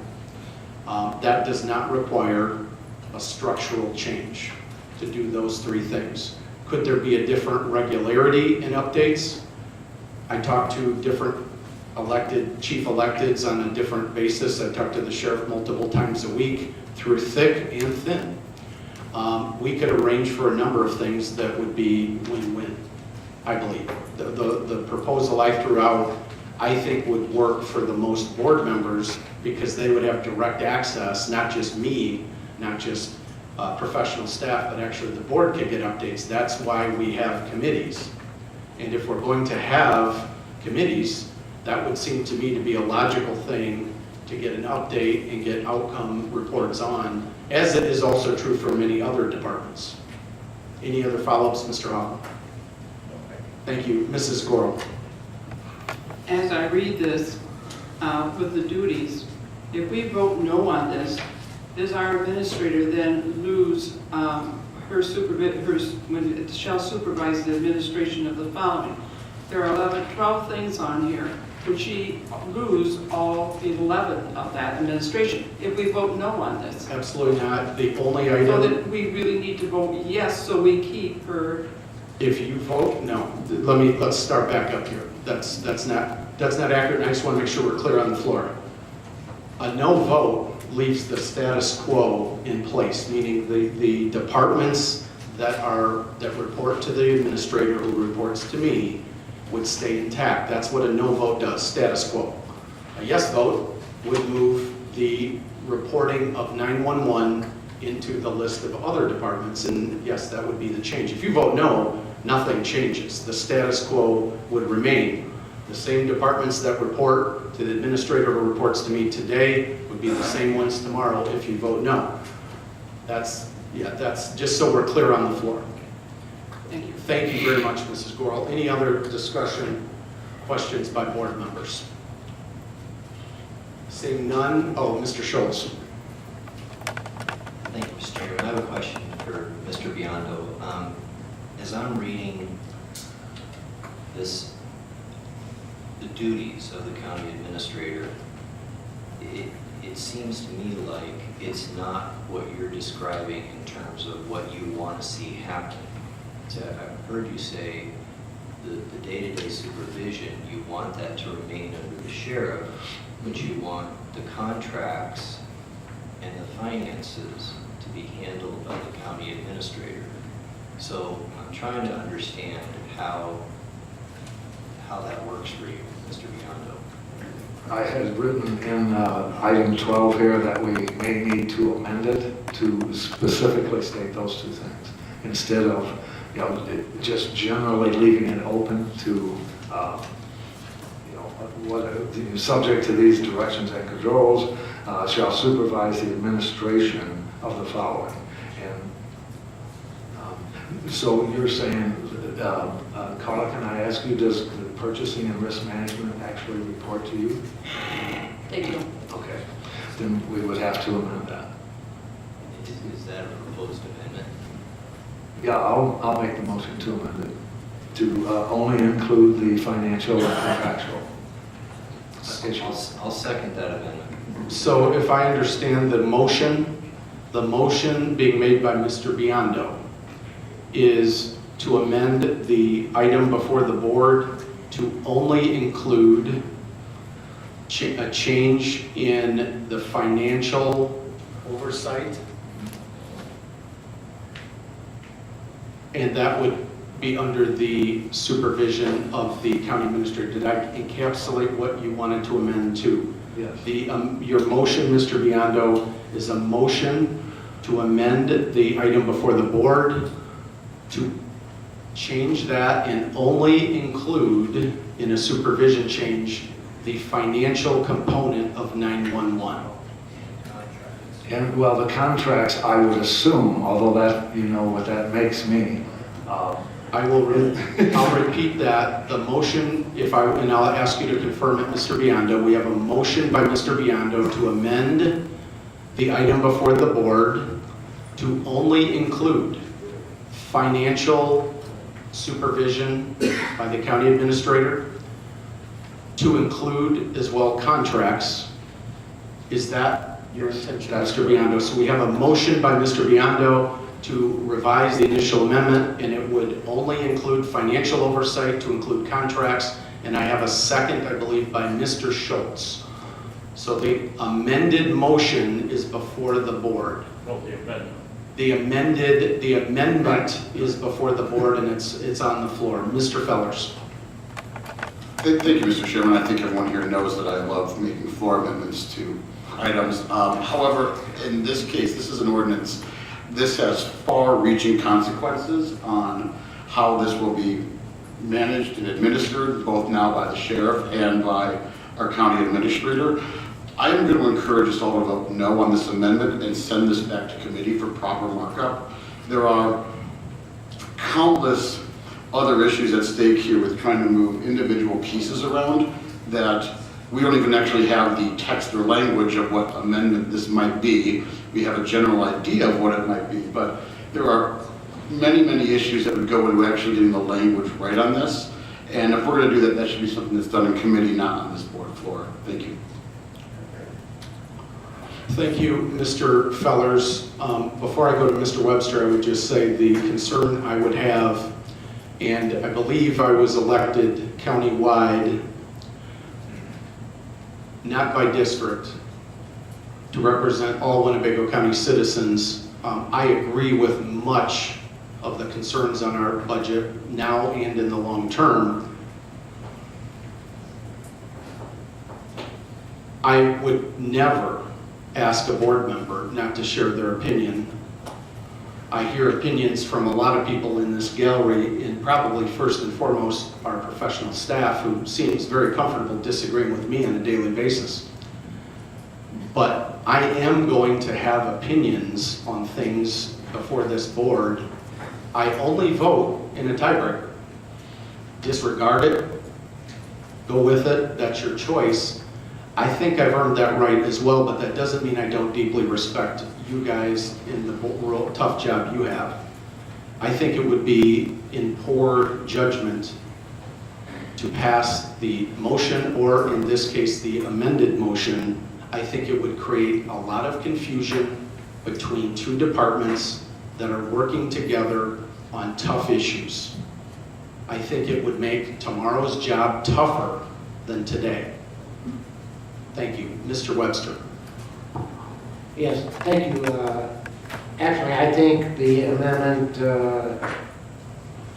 Speaker 4: That does not require a structural change to do those three things. Could there be a different regularity in updates? I talked to different elected, chief electeds on a different basis. I talk to the sheriff multiple times a week through thick and thin. We could arrange for a number of things that would be win-win, I believe. The proposal I threw out, I think would work for the most board members because they would have direct access, not just me, not just professional staff, but actually the board could get updates. That's why we have committees. And if we're going to have committees, that would seem to me to be a logical thing to get an update and get outcome reports on, as it is also true for many other departments. Any other follow-ups, Mr. Hoffman? Thank you. Mrs. Gorel.
Speaker 3: As I read this, with the duties, if we vote no on this, does our administrator then lose when it shall supervise the administration of the following? There are 12 things on here. Would she lose all 11 of that administration if we vote no on this?
Speaker 4: Absolutely not. The only
Speaker 3: So
Speaker 4: item,
Speaker 3: that we really need to vote yes, so we keep her.
Speaker 4: if you vote no, let's start back up here. That's not accurate, and I just want to make sure we're clear on the floor. A no vote leaves the status quo in place, meaning the departments that report to the administrator who reports to me would stay intact. That's what a no vote does, status quo. A yes vote would move the reporting of 911 into the list of other departments, and yes, that would be the change. If you vote no, nothing changes. The status quo would remain. The same departments that report to the administrator who reports to me today would be the same ones tomorrow if you vote no. That's just so we're clear on the floor.
Speaker 3: Thank you.
Speaker 4: Thank you very much, Mrs. Gorel. Any other discussion, questions by board members? Seeing none, Mr. Schultz.
Speaker 10: Thank you, Mr. Chairman. I have a question for Mr. Biondo. As I'm reading the duties of the county administrator, it seems to me like it's not what you're describing in terms of what you want to see happen. So I've heard you say the day-to-day supervision, you want that to remain under the sheriff, but you want the contracts and the finances to be handled by the county administrator. So I'm trying to understand how that works for you, Mr. Biondo.
Speaker 13: I had written in item 12 here that we may need to amend it to specifically state those two things, instead of, just generally leaving it open to, subject to these directions and controls, shall supervise the administration of the following. And so you're saying, Carla, can I ask you, does the purchasing and risk management actually report to you?
Speaker 9: They do.
Speaker 13: Okay, then we would have to amend that.
Speaker 10: Is that a proposed amendment?
Speaker 13: Yeah, I'll make the motion to amend it, to only include the financial and contractual issues.
Speaker 10: I'll second that amendment.
Speaker 4: So if I understand the motion being made by Mr. Biondo is to amend the item before the board to only include a change in the financial oversight. And that would be under the supervision of the county administrator. Did I encapsulate what you wanted to amend to?
Speaker 13: Yes.
Speaker 4: Your motion, Mr. Biondo, is a motion to amend the item before the board to change that and only include in a supervision change the financial component of 911.
Speaker 13: And well, the contracts, I would assume, although that, what that makes me.
Speaker 4: I'll repeat that. The motion, and I'll ask you to confirm it, Mr. Biondo. We have a motion by Mr. Biondo to amend the item before the board to only include financial supervision by the county administrator, to include as well contracts. Is that your intention, Mr. Biondo? So we have a motion by Mr. Biondo to revise the initial amendment, and it would only include financial oversight, to include contracts, and I have a second, I believe, by Mr. Schultz. So the amended motion is before the board.
Speaker 2: No, the amendment.
Speaker 4: The amendment is before the board, and it's on the floor. Mr. Fellers.
Speaker 14: Thank you, Mr. Chairman. I think everyone here knows that I love making floor amendments to items. However, in this case, this is an ordinance. This has far-reaching consequences on how this will be managed and administered, both now by the sheriff and by our county administrator. I am going to encourage us all to vote no on this amendment and send this back to committee for proper markup. There are countless other issues at stake here with trying to move individual pieces around that we don't even actually have the text or language of what amendment this might be. We have a general idea of what it might be, but there are many, many issues that would go into actually getting the language right on this. And if we're going to do that, that should be something that's done in committee, not on this board floor. Thank you.
Speaker 4: Thank you, Mr. Fellers. Before I go to Mr. Webster, I would just say the concern I would have, and I believe I was elected countywide, not by district, to represent all Winnebago County citizens. I agree with much of the concerns on our budget now and in the long term. I would never ask a board member not to share their opinion. I hear opinions from a lot of people in this gallery, and probably first and foremost our professional staff, who seems very comfortable disagreeing with me on a daily basis. But I am going to have opinions on things before this board. I only vote in a tiebreaker. Disregard it, go with it, that's your choice. I think I've earned that right as well, but that doesn't mean I don't deeply respect you guys in the tough job you have. I think it would be in poor judgment to pass the motion, or in this case, the amended motion. I think it would create a lot of confusion between two departments that are working together on tough issues. I think it would make tomorrow's job tougher than today. Thank you. Mr. Webster.
Speaker 11: Yes, thank you. Actually, I think the amendment,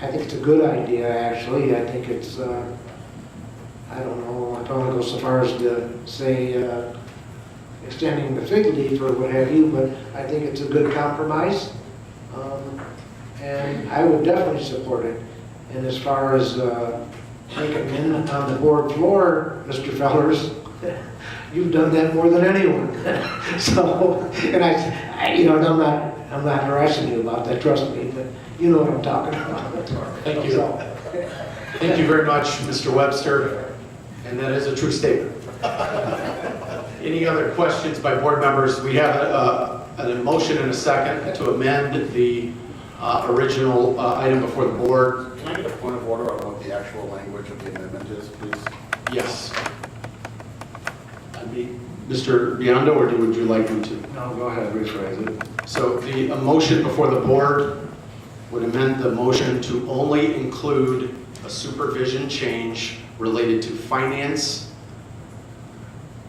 Speaker 11: I think it's a good idea, actually. I think it's, I don't know, I don't want to go so far as to say extending the fig leaf or what have you, but I think it's a good compromise. And I would definitely support it. And as far as making an amendment on the board floor, Mr. Fellers, you've done that more than anyone. So, and I'm not harassing you about that, trust me, but you know what I'm talking about.
Speaker 4: Thank you. Thank you very much, Mr. Webster. And that is a true statement. Any other questions by board members? We have a motion and a second to amend the original item before the board.
Speaker 14: Can I get a point of order on what the actual language of the amendment is, please?
Speaker 4: Yes. Mr. Biondo, or would you like me to?
Speaker 13: No, go ahead, rephrase it.
Speaker 4: So the motion before the board would amend the motion to only include a supervision change related to finance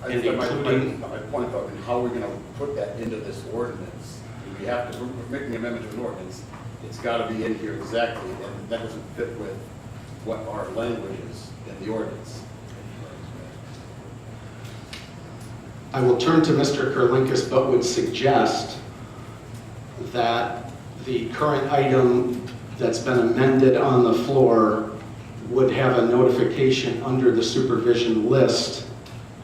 Speaker 4: and including...
Speaker 14: My point of how we're going to put that into this ordinance. We have to, we're making an amendment to an ordinance. It's got to be in here exactly, and that doesn't fit with what our language is in the ordinance.
Speaker 4: I will turn to Mr. Kurlinkus, but would suggest that the current item that's been amended on the floor would have a notification under the supervision list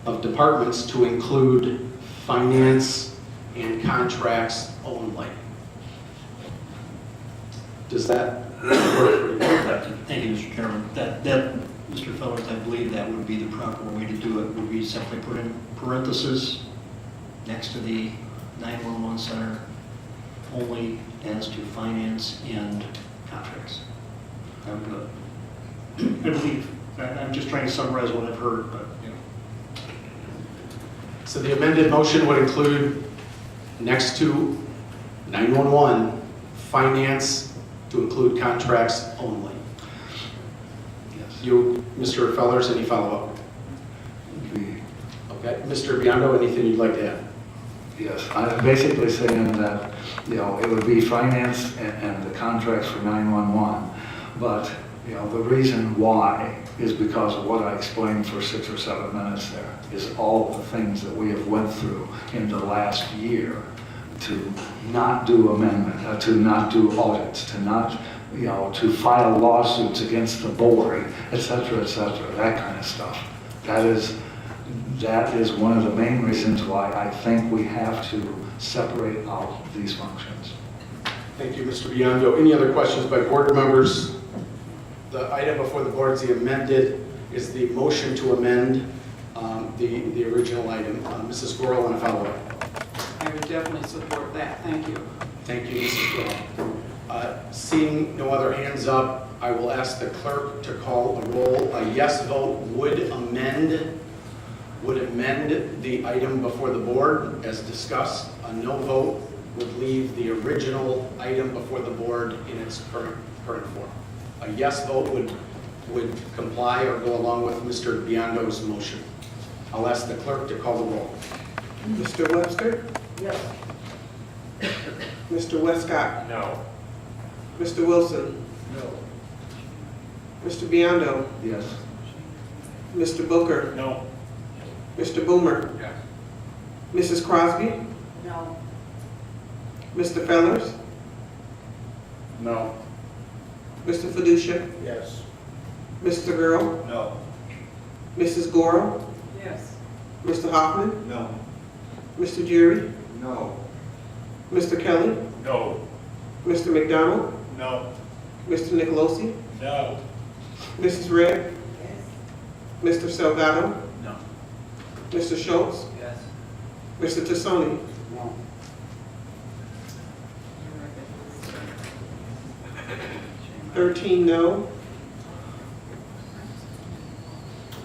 Speaker 4: of departments to include finance and contracts only. Does that work for you?
Speaker 15: Thank you, Mr. Chairman. That, Mr. Fellers, I believe that would be the proper way to do it, would be simply put in parentheses next to the 911 center only as to finance and contracts. That would do it. I believe. I'm just trying to summarize what I've heard, but, you know.
Speaker 4: So the amended motion would include next to 911, finance to include contracts only.
Speaker 13: Yes.
Speaker 4: You, Mr. Fellers, any follow-up? Okay, Mr. Biondo, anything you'd like to add?
Speaker 13: Yes, I'm basically saying that, it would be finance and the contracts for 911, but, the reason why is because of what I explained for 6 or 7 minutes there, is all the things that we have went through in the last year to not do amendment, to not do audits, to not, to file lawsuits against the board, et cetera, that kind of stuff. That is one of the main reasons why I think we have to separate out these functions.
Speaker 4: Thank you, Mr. Biondo. Any other questions by board members? The item before the board is the motion to amend the original item. Mrs. Gorel, on a follow-up.
Speaker 3: I would definitely support that, thank you.
Speaker 4: Thank you, Mrs. Gorel. Seeing no other hands up, I will ask the clerk to call a roll. A yes vote would amend the item before the board as discussed. A no vote would leave the original item before the board in its current form. A yes vote would comply or go along with Mr. Biondo's motion. I'll ask the clerk to call the roll.
Speaker 1: Mr. Webster?
Speaker 11: Yes.
Speaker 1: Mr. Westcott?
Speaker 7: No.
Speaker 1: Mr. Wilson?
Speaker 11: No.
Speaker 1: Mr. Biondo?
Speaker 13: Yes.
Speaker 1: Mr. Booker?
Speaker 2: No.
Speaker 1: Mr. Boomer?
Speaker 2: Yes.
Speaker 1: Mrs. Crosby?
Speaker 9: No.
Speaker 1: Mr. Fellers?
Speaker 2: No.
Speaker 1: Mr. Fiducia?
Speaker 2: Yes.
Speaker 1: Mr. Girl?
Speaker 2: No.
Speaker 1: Mrs. Goro?
Speaker 3: Yes.
Speaker 1: Mr. Hoffman?
Speaker 2: No.
Speaker 1: Mr. Jury?
Speaker 2: No.
Speaker 1: Mr. Kelly?
Speaker 2: No.
Speaker 1: Mr. McDonald?
Speaker 2: No.
Speaker 1: Mr. Nicolosi?
Speaker 2: No.
Speaker 1: Mrs. Red? Mr. Salgado?
Speaker 2: No.
Speaker 1: Mr. Schultz?
Speaker 2: Yes.
Speaker 1: Mr. Tassoni?
Speaker 11: No.
Speaker 1: 13 no.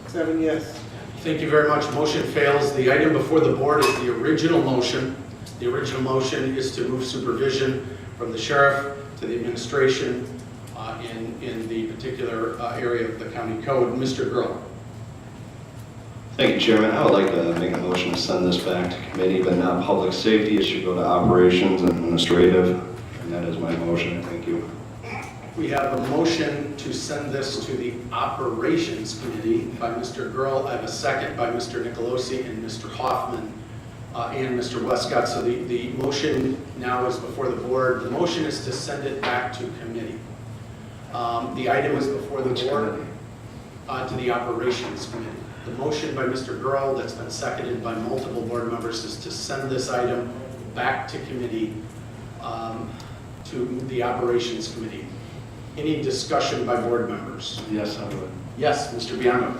Speaker 1: 7 yes.
Speaker 4: Thank you very much. Motion fails. The item before the board is the original motion. The original motion is to move supervision from the sheriff to the administration in the particular area of the county code. Mr. Girl.
Speaker 16: Thank you, Chairman. I would like to make a motion to send this back to committee, but not public safety. It should go to operations and administrative, and that is my motion. Thank you.
Speaker 4: We have a motion to send this to the Operations Committee by Mr. Girl. I have a second by Mr. Nicolosi and Mr. Hoffman and Mr. Westcott. So the motion now is before the board. The motion is to send it back to committee. The item is before the board to the Operations Committee. The motion by Mr. Girl that's been seconded by multiple board members is to send this item back to committee to the Operations Committee. Any discussion by board members?
Speaker 13: Yes, I would.
Speaker 4: Yes, Mr. Biondo.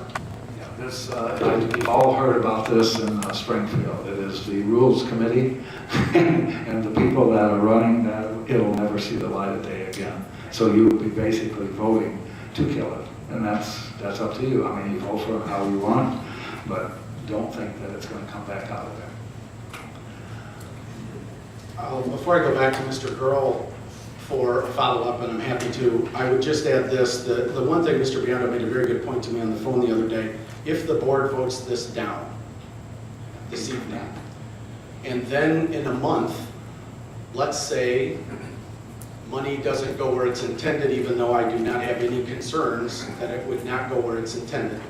Speaker 13: Yeah, this, you've all heard about this in Springfield. It is the Rules Committee, and the people that are running that, it'll never see the light of day again. So you would be basically voting to kill it, and that's up to you. I mean, you vote for it how you want, but don't think that it's going to come back out of there.
Speaker 4: Before I go back to Mr. Girl for a follow-up, and I'm happy to, I would just add this. The one thing Mr. Biondo made a very good point to me on the phone the other day. If the board votes this down this evening, and then in a month, let's say money doesn't go where it's intended, even though I do not have any concerns that it would not go where it's intended.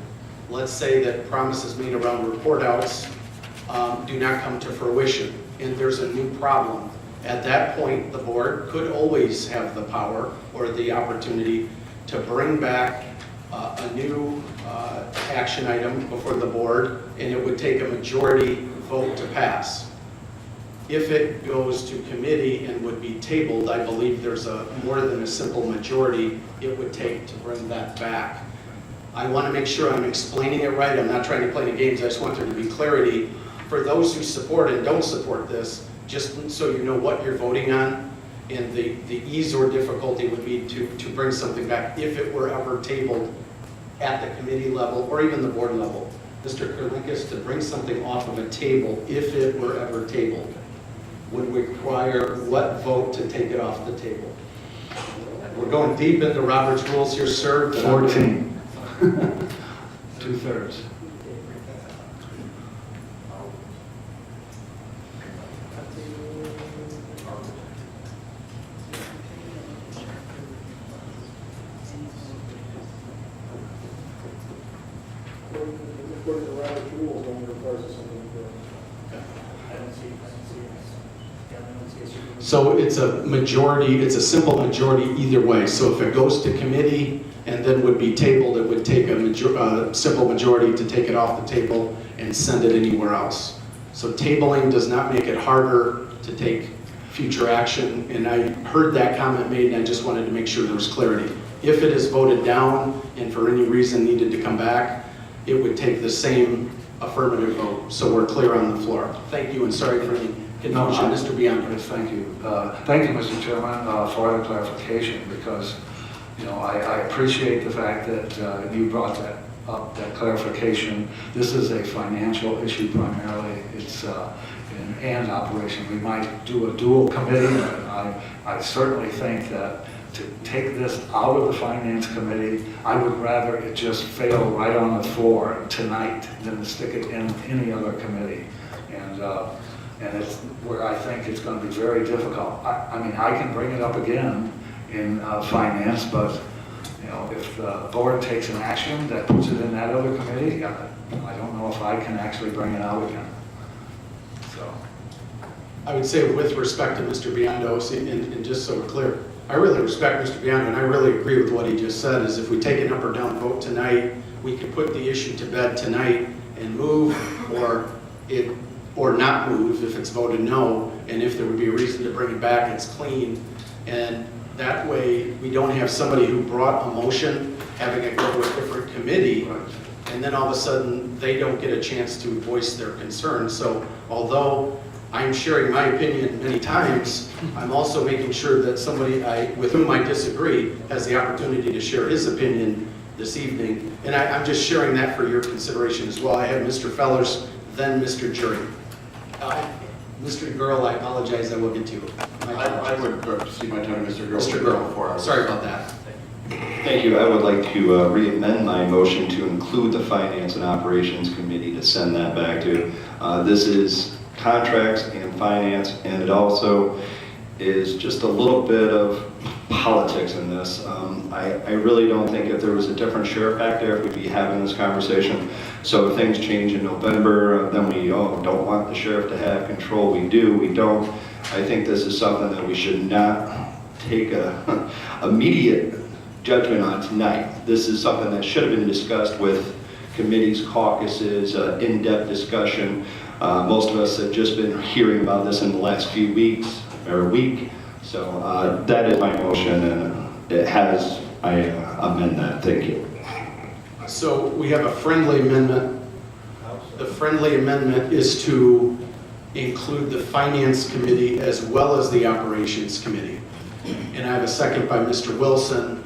Speaker 4: Let's say that promises made around report outs do not come to fruition, and there's a new problem. At that point, the board could always have the power or the opportunity to bring back a new action item before the board, and it would take a majority vote to pass. If it goes to committee and would be tabled, I believe there's a more than a simple majority it would take to bring that back. I want to make sure I'm explaining it right. I'm not trying to play any games. I just want there to be clarity for those who support and don't support this, just so you know what you're voting on, and the ease or difficulty would be to bring something back if it were ever tabled at the committee level or even the board level. Mr. Kurlinkus, to bring something off of a table, if it were ever tabled, would require what vote to take it off the table? We're going deep into Robert's rules here, sir.
Speaker 13: 14. 2/3.
Speaker 11: According to Robert's rules, only requires a simple majority.
Speaker 4: So it's a majority, it's a simple majority either way. So if it goes to committee and then would be tabled, it would take a simple majority to take it off the table and send it anywhere else. So tabling does not make it harder to take future action, and I heard that comment made, and I just wanted to make sure there was clarity. If it is voted down and for any reason needed to come back, it would take the same affirmative vote, so we're clear on the floor. Thank you, and sorry for any confusion. Mr. Bianco.
Speaker 13: Yes, thank you. Thank you, Mr. Chairman, for the clarification, because, you know, I appreciate the fact that you brought that up, that clarification. This is a financial issue primarily. It's and operation. We might do a dual committee, but I certainly think that to take this out of the finance committee, I would rather it just fail right on the floor tonight than to stick it in any other committee. And it's where I think it's going to be very difficult. I mean, I can bring it up again in finance, but you know, if the board takes an action that puts it in that other committee, I don't know if I can actually bring it out again. So,
Speaker 4: I would say with respect to Mr. Biondo, and just so we're clear, I really respect Mr. Biondo, and I really agree with what he just said, is if we take an up or down vote tonight, we could put the issue to bed tonight and move, or not move if it's voted no, and if there would be a reason to bring it back, it's clean. And that way, we don't have somebody who brought a motion having it go to a different committee, and then all of a sudden, they don't get a chance to voice their concerns. So although I'm sharing my opinion many times, I'm also making sure that somebody with whom I disagree has the opportunity to share his opinion this evening. And I'm just sharing that for your consideration as well. I have Mr. Fellers, then Mr. Jury. Mr. Gurl, I apologize, I will get to you.
Speaker 14: I would see my time, Mr. Gurl.
Speaker 4: Mr. Gurl, sorry about that.
Speaker 16: Thank you. I would like to re-amend my motion to include the Finance and Operations Committee to send that back to. This is contracts and finance, and it also is just a little bit of politics in this. I really don't think if there was a different sheriff back there, if we'd be having this conversation. So if things change in November, then we don't want the sheriff to have control. We do, we don't. I think this is something that we should not take a immediate judgment on tonight. This is something that should have been discussed with committees, caucuses, in-depth discussion. Most of us have just been hearing about this in the last few weeks or week. So that is my motion, and it has, I amend that. Thank you.
Speaker 4: So we have a friendly amendment. The friendly amendment is to include the Finance Committee as well as the Operations Committee. And I have a second by Mr. Wilson,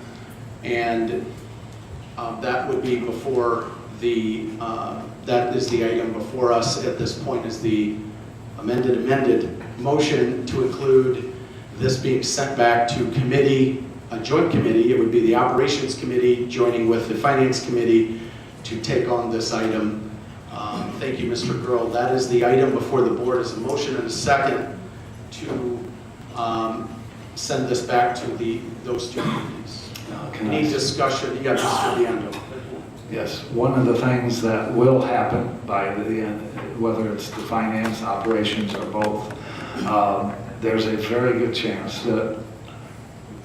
Speaker 4: and that would be before that is the item before us at this point, is the amended motion to include this being sent back to committee, a joint committee. It would be the Operations Committee joining with the Finance Committee to take on this item. Thank you, Mr. Gurl. That is the item before the board. Is a motion and a second to send this back to those two committees. Any discussion? Yeah, Mr. Biondo.
Speaker 13: yes, one of the things that will happen by the end, whether it's the finance, operations, or both, there's a very good chance that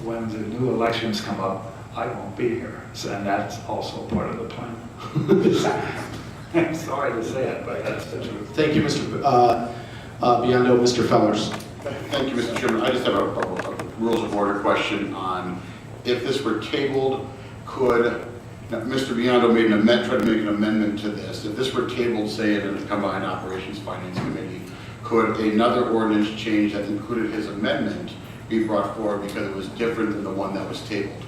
Speaker 13: when the new elections come up, I won't be here. So, and that's also part of the plan. I'm sorry to say it, but that's the truth.
Speaker 4: Thank you, Mr. Biondo. Mr. Fellers.
Speaker 14: Thank you, Mr. Chairman. I just have a rules of order question on if this were tabled, could, now, Mr. Biondo tried to make an amendment to this. If this were tabled, say in a combined operations finance committee, could another ordinance change that included his amendment be brought forward because it was different than the one that was tabled?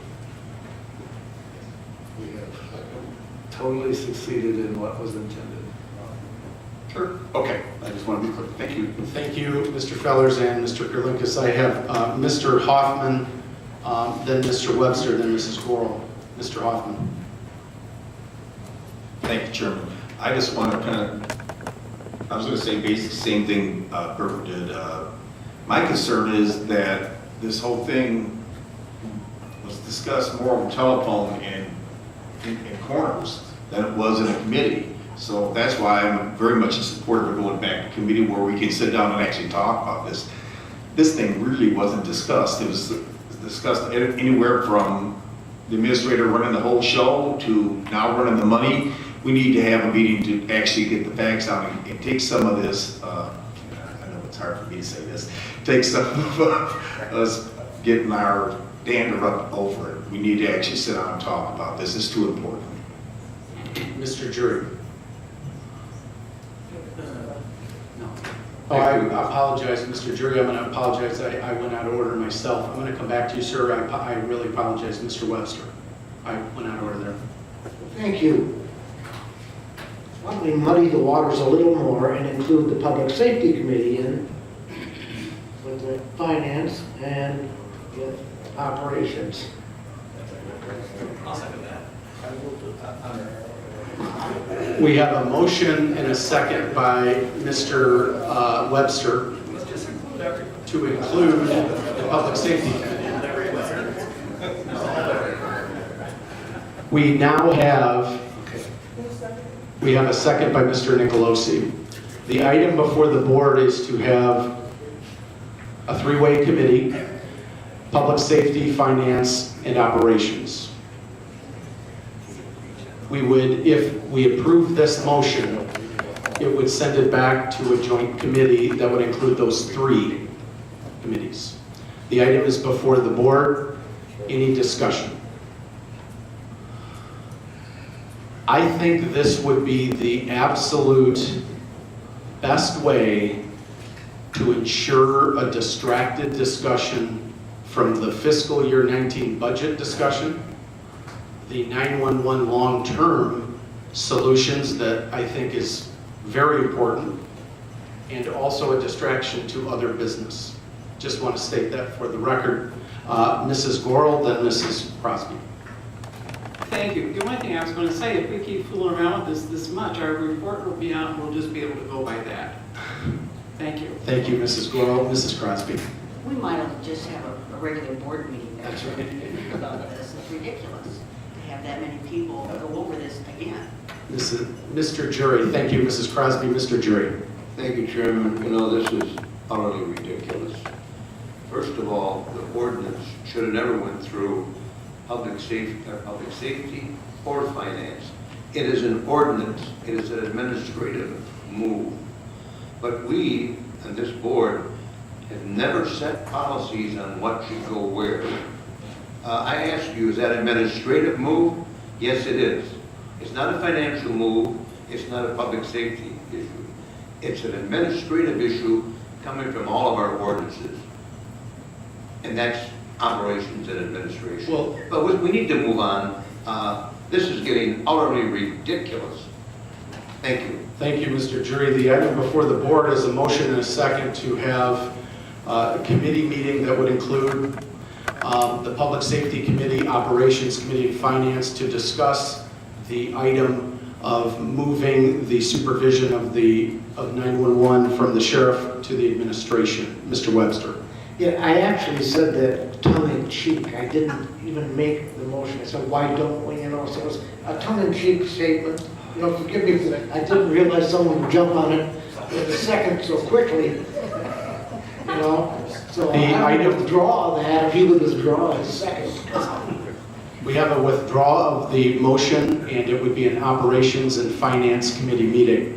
Speaker 13: We have totally succeeded in what was intended.
Speaker 14: Sure. Okay, I just want to be clear. Thank you.
Speaker 4: Thank you, Mr. Fellers and Mr. Kurlinkus. I have Mr. Hoffman, then Mr. Webster, then Mrs. Gorel. Mr. Hoffman.
Speaker 12: Thank you, Chairman. I just want to I was going to say basically the same thing Bert did. My concern is that this whole thing was discussed more over telephone and in corners than it was in a committee. So that's why I'm very much in support of going back to committee where we can sit down and actually talk about this. This thing really wasn't discussed. It was discussed anywhere from the administrator running the whole show to now running the money. We need to have a meeting to actually get the facts out and take some of this, I know it's hard for me to say this, take some of us getting our dander up over it. We need to actually sit down and talk about this. It's too important.
Speaker 4: Mr. Jury. Oh, I apologize, Mr. Jury. I'm going to apologize. I went out of order myself. I'm going to come back to you, sir. I really apologize, Mr. Webster. I went out of order there.
Speaker 11: Thank you. Why don't we muddy the waters a little more and include the Public Safety Committee in with the finance and with operations?
Speaker 10: I'll second that.
Speaker 4: We have a motion and a second by Mr. Webster to include the Public Safety Committee. We now have a second by Mr. Nicolosi. The item before the board is to have a three-way committee: Public Safety, Finance, and Operations. We would, if we approve this motion, it would send it back to a joint committee that would include those three committees. The item is before the board. Any discussion? I think this would be the absolute best way to ensure a distracted discussion from the fiscal year 19 budget discussion, the 911 long-term solutions that I think is very important, and also a distraction to other business. Just want to state that for the record. Mrs. Gorel, then Mrs. Crosby.
Speaker 3: Thank you. The only thing I was going to say, if we keep fooling around with this much, our report will be out and we'll just be able to go by that. Thank you.
Speaker 4: Thank you, Mrs. Gorel. Mrs. Crosby.
Speaker 17: We might have just have a regular board meeting
Speaker 4: That's right.
Speaker 17: about this. It's ridiculous to have that many people go over this again.
Speaker 4: Mr. Jury. Thank you, Mrs. Crosby. Mr. Jury.
Speaker 8: Thank you, Chairman. You know, this is utterly ridiculous. First of all, the ordinance should have never went through public safety or finance. It is an ordinance. It is an administrative move. But we, and this board, have never set policies on what should go where. I ask you, is that an administrative move? Yes, it is. It's not a financial move. It's not a public safety issue. It's an administrative issue coming from all of our ordinances. And that's operations and administration.
Speaker 4: Well,
Speaker 8: but we need to move on. This is getting utterly ridiculous. Thank you.
Speaker 4: Thank you, Mr. Jury. The item before the board is a motion and a second to have a committee meeting that would include the Public Safety Committee, Operations Committee, and Finance to discuss the item of moving the supervision of 911 from the sheriff to the administration. Mr. Webster.
Speaker 11: Yeah, I actually said that tongue-in-cheek. I didn't even make the motion. I said, why don't we, you know, so it was a tongue-in-cheek statement. You know, forgive me for that. I didn't realize someone would jump on it in a second so quickly. You know, so I would withdraw that if he would withdraw his second.
Speaker 4: We have a withdrawal of the motion, and it would be an Operations and Finance Committee meeting.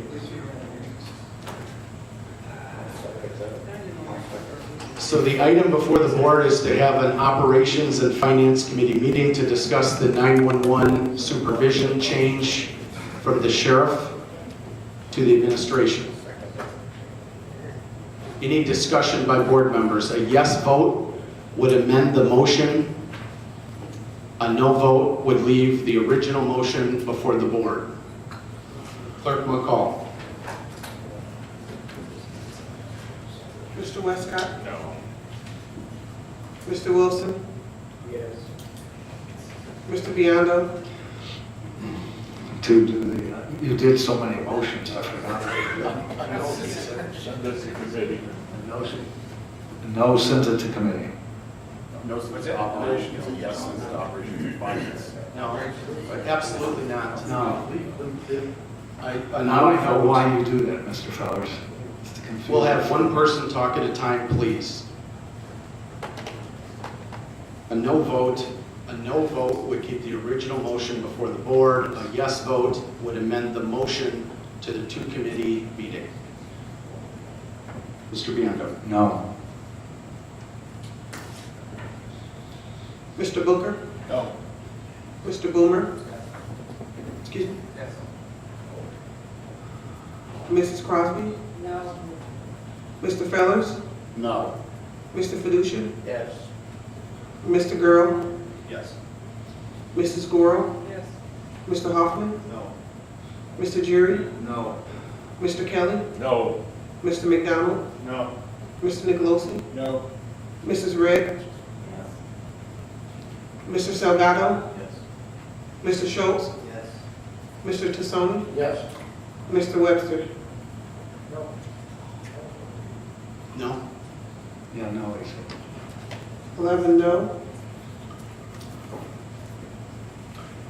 Speaker 4: So the item before the board is to have an Operations and Finance Committee meeting to discuss the 911 supervision change from the sheriff to the administration. Any discussion by board members? A yes vote would amend the motion. A no vote would leave the original motion before the board. Clerk McCall.
Speaker 1: Mr. Westcott?
Speaker 2: No.
Speaker 1: Mr. Wilson?
Speaker 11: Yes.
Speaker 1: Mr. Biondo?
Speaker 13: to do the, you did so many motions, I forgot.
Speaker 2: Send this to committee.
Speaker 13: No, send it to committee.
Speaker 14: No, it's operations, yes, it's operations and finance.
Speaker 4: No, absolutely not.
Speaker 13: No.
Speaker 4: A
Speaker 13: Now I know
Speaker 4: no
Speaker 13: why you do that, Mr. Fellers. It's to confuse
Speaker 4: We'll have
Speaker 13: us.
Speaker 4: one person talk at a time, please. A no vote would keep the original motion before the board. A yes vote would amend the motion to the two-committee meeting. Mr. Bianco.
Speaker 13: No.
Speaker 1: Mr. Booker?
Speaker 2: No.
Speaker 1: Mr. Boomer? Excuse me?
Speaker 2: Yes.
Speaker 1: Mrs. Crosby?
Speaker 17: No.
Speaker 1: Mr. Fellers?
Speaker 14: No.
Speaker 1: Mr. Fiducia?
Speaker 2: Yes.
Speaker 1: Mr. Girl?
Speaker 2: Yes.
Speaker 1: Mrs. Goro?
Speaker 17: Yes.
Speaker 1: Mr. Hoffman?
Speaker 2: No.
Speaker 1: Mr. Jury?
Speaker 2: No.
Speaker 1: Mr. Kelly?
Speaker 2: No.
Speaker 1: Mr. McDonald?
Speaker 2: No.
Speaker 1: Mr. Nicolosi?
Speaker 2: No.
Speaker 1: Mrs. Redd? Mr. Salgado?
Speaker 2: Yes.
Speaker 1: Mr. Schultz?
Speaker 2: Yes.
Speaker 1: Mr. Tassoni?
Speaker 2: Yes.
Speaker 1: Mr. Webster?
Speaker 4: No?
Speaker 13: Yeah, no, he said.
Speaker 1: 11 no.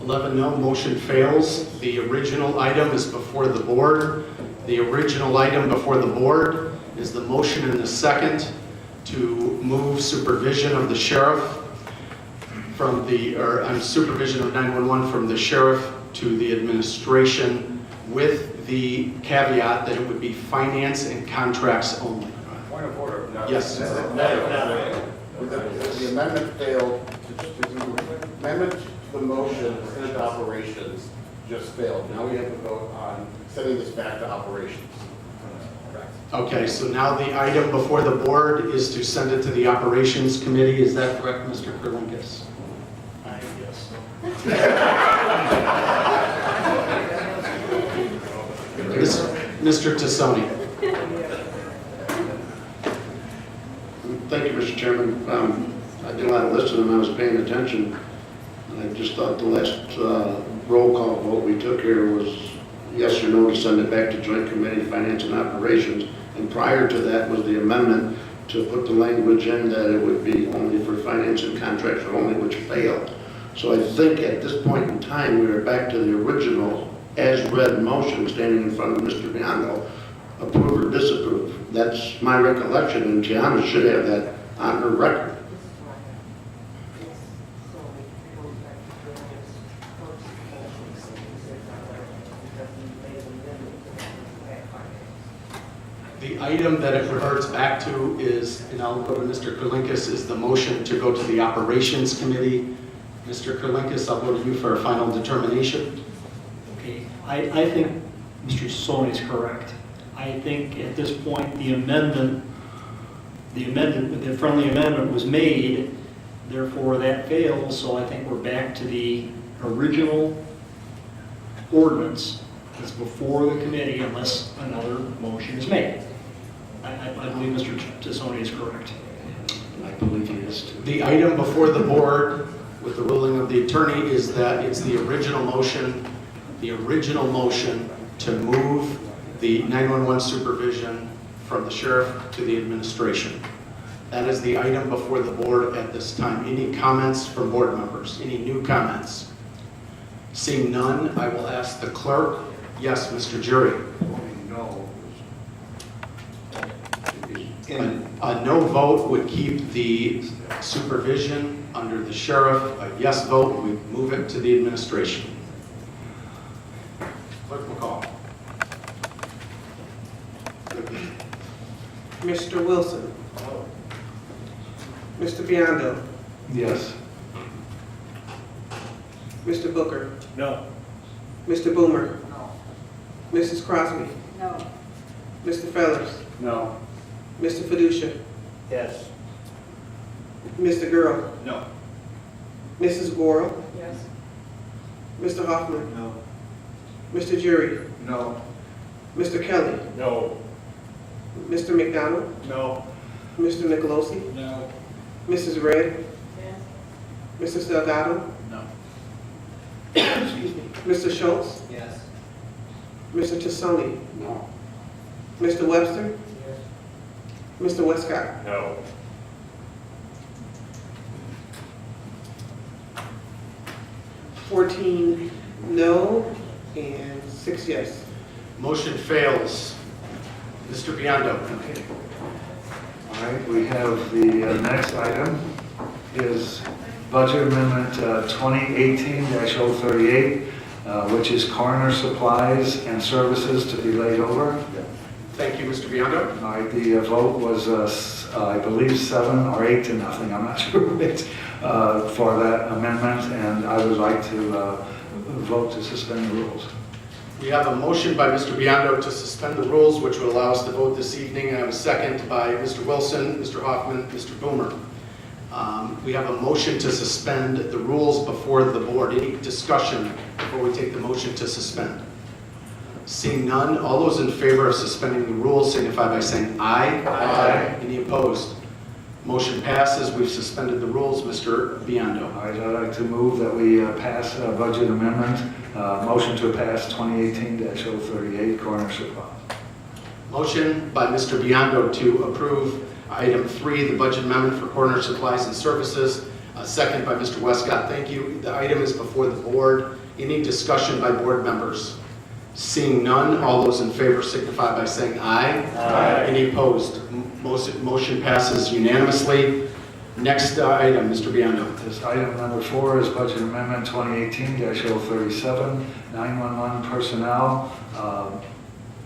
Speaker 4: 11 no, motion fails. The original item is before the board. The original item before the board is the motion and the second to move supervision of the sheriff from the, or supervision of 911 from the sheriff to the administration with the caveat that it would be finance and contracts only.
Speaker 14: Point of order.
Speaker 4: Yes.
Speaker 14: The amendment failed, the amendment to the motion, Senate operations, just failed. Now we have to vote on sending this back to operations.
Speaker 4: Okay, so now the item before the board is to send it to the operations committee. Is that correct, Mr. Kurlinkus?
Speaker 15: I guess so.
Speaker 4: Mr. Tassoni.
Speaker 6: Thank you, Mr. Chairman. I did a lot of listening and I was paying attention. I just thought the last roll call vote we took here was yes or no to send it back to Joint Committee Finance and Operations. And prior to that was the amendment to put the language in that it would be only for finance and contracts only, which failed. So I think at this point in time, we are back to the original as-read motion standing in front of Mr. Bianco, approve or disapprove. That's my recollection, and Gianna should have that on her record.
Speaker 4: The item that it reverts back to is, and I'll go to Mr. Kurlinkus, is the motion to go to the operations committee. Mr. Kurlinkus, I'll go to you for a final determination.
Speaker 15: Okay, I think Mr. Sony is correct. I think at this point, the friendly amendment was made, therefore that fails, so I think we're back to the original ordinance that's before the committee unless another motion is made. I believe Mr. Tassoni is correct.
Speaker 6: I believe he is too.
Speaker 4: The item before the board with the ruling of the attorney is that it's the original motion to move the 911 supervision from the sheriff to the administration. That is the item before the board at this time. Any comments from board members? Any new comments? Seeing none, I will ask the clerk. Yes, Mr. Jury.
Speaker 14: No.
Speaker 4: A no vote would keep the supervision under the sheriff. A yes vote would move it to the administration. Clerk McCall.
Speaker 1: Mr. Wilson? Mr. Biondo?
Speaker 13: Yes.
Speaker 1: Mr. Booker?
Speaker 2: No.
Speaker 1: Mr. Boomer? Mrs. Crosby?
Speaker 17: No.
Speaker 1: Mr. Fellers?
Speaker 2: No.
Speaker 1: Mr. Fiducia?
Speaker 2: Yes.
Speaker 1: Mr. Girl?
Speaker 2: No.
Speaker 1: Mrs. Goro?
Speaker 17: Yes.
Speaker 1: Mr. Hoffman?
Speaker 2: No.
Speaker 1: Mr. Jury?
Speaker 2: No.
Speaker 1: Mr. Kelly?
Speaker 2: No.
Speaker 1: Mr. McDonald?
Speaker 2: No.
Speaker 1: Mr. Nicolosi?
Speaker 2: No.
Speaker 1: Mrs. Redd?
Speaker 17: Yes.
Speaker 1: Mr. Salgado?
Speaker 2: No.
Speaker 1: Excuse me. Mr. Schultz?
Speaker 10: Yes.
Speaker 1: Mr. Tassoni?
Speaker 13: No.
Speaker 1: Mr. Webster? Mr. Westcott?
Speaker 7: No.
Speaker 1: 14 no and 6 yes.
Speaker 4: Motion fails. Mr. Biondo.
Speaker 13: Okay. All right, we have the next item is Budget Amendment 2018-038, which is coroner supplies and services to be laid over.
Speaker 4: Thank you, Mr. Biondo.
Speaker 13: All right, the vote was, I believe, 7 or 8 to nothing, I'm not sure which, for that amendment, and I would like to vote to suspend the rules.
Speaker 4: We have a motion by Mr. Biondo to suspend the rules, which will allow us to vote this evening. I have a second by Mr. Wilson, Mr. Hoffman, Mr. Boomer. We have a motion to suspend the rules before the board. Any discussion before we take the motion to suspend? Seeing none, all those in favor of suspending the rules signify by saying aye.
Speaker 13: Aye.
Speaker 4: Any opposed? Motion passes. We've suspended the rules. Mr. Biondo.
Speaker 13: All right, I'd like to move that we pass a budget amendment, motion to pass 2018-038, coroner supplies.
Speaker 4: Motion by Mr. Biondo to approve item 3, the budget amendment for coroner supplies and services. Second by Mr. Westcott. Thank you. The item is before the board. Any discussion by board members? Seeing none, all those in favor signify by saying aye.
Speaker 13: Aye.
Speaker 4: Any opposed? Motion passes unanimously. Next item, Mr. Biondo.
Speaker 13: This item number 4 is Budget Amendment 2018-037, 911 personnel,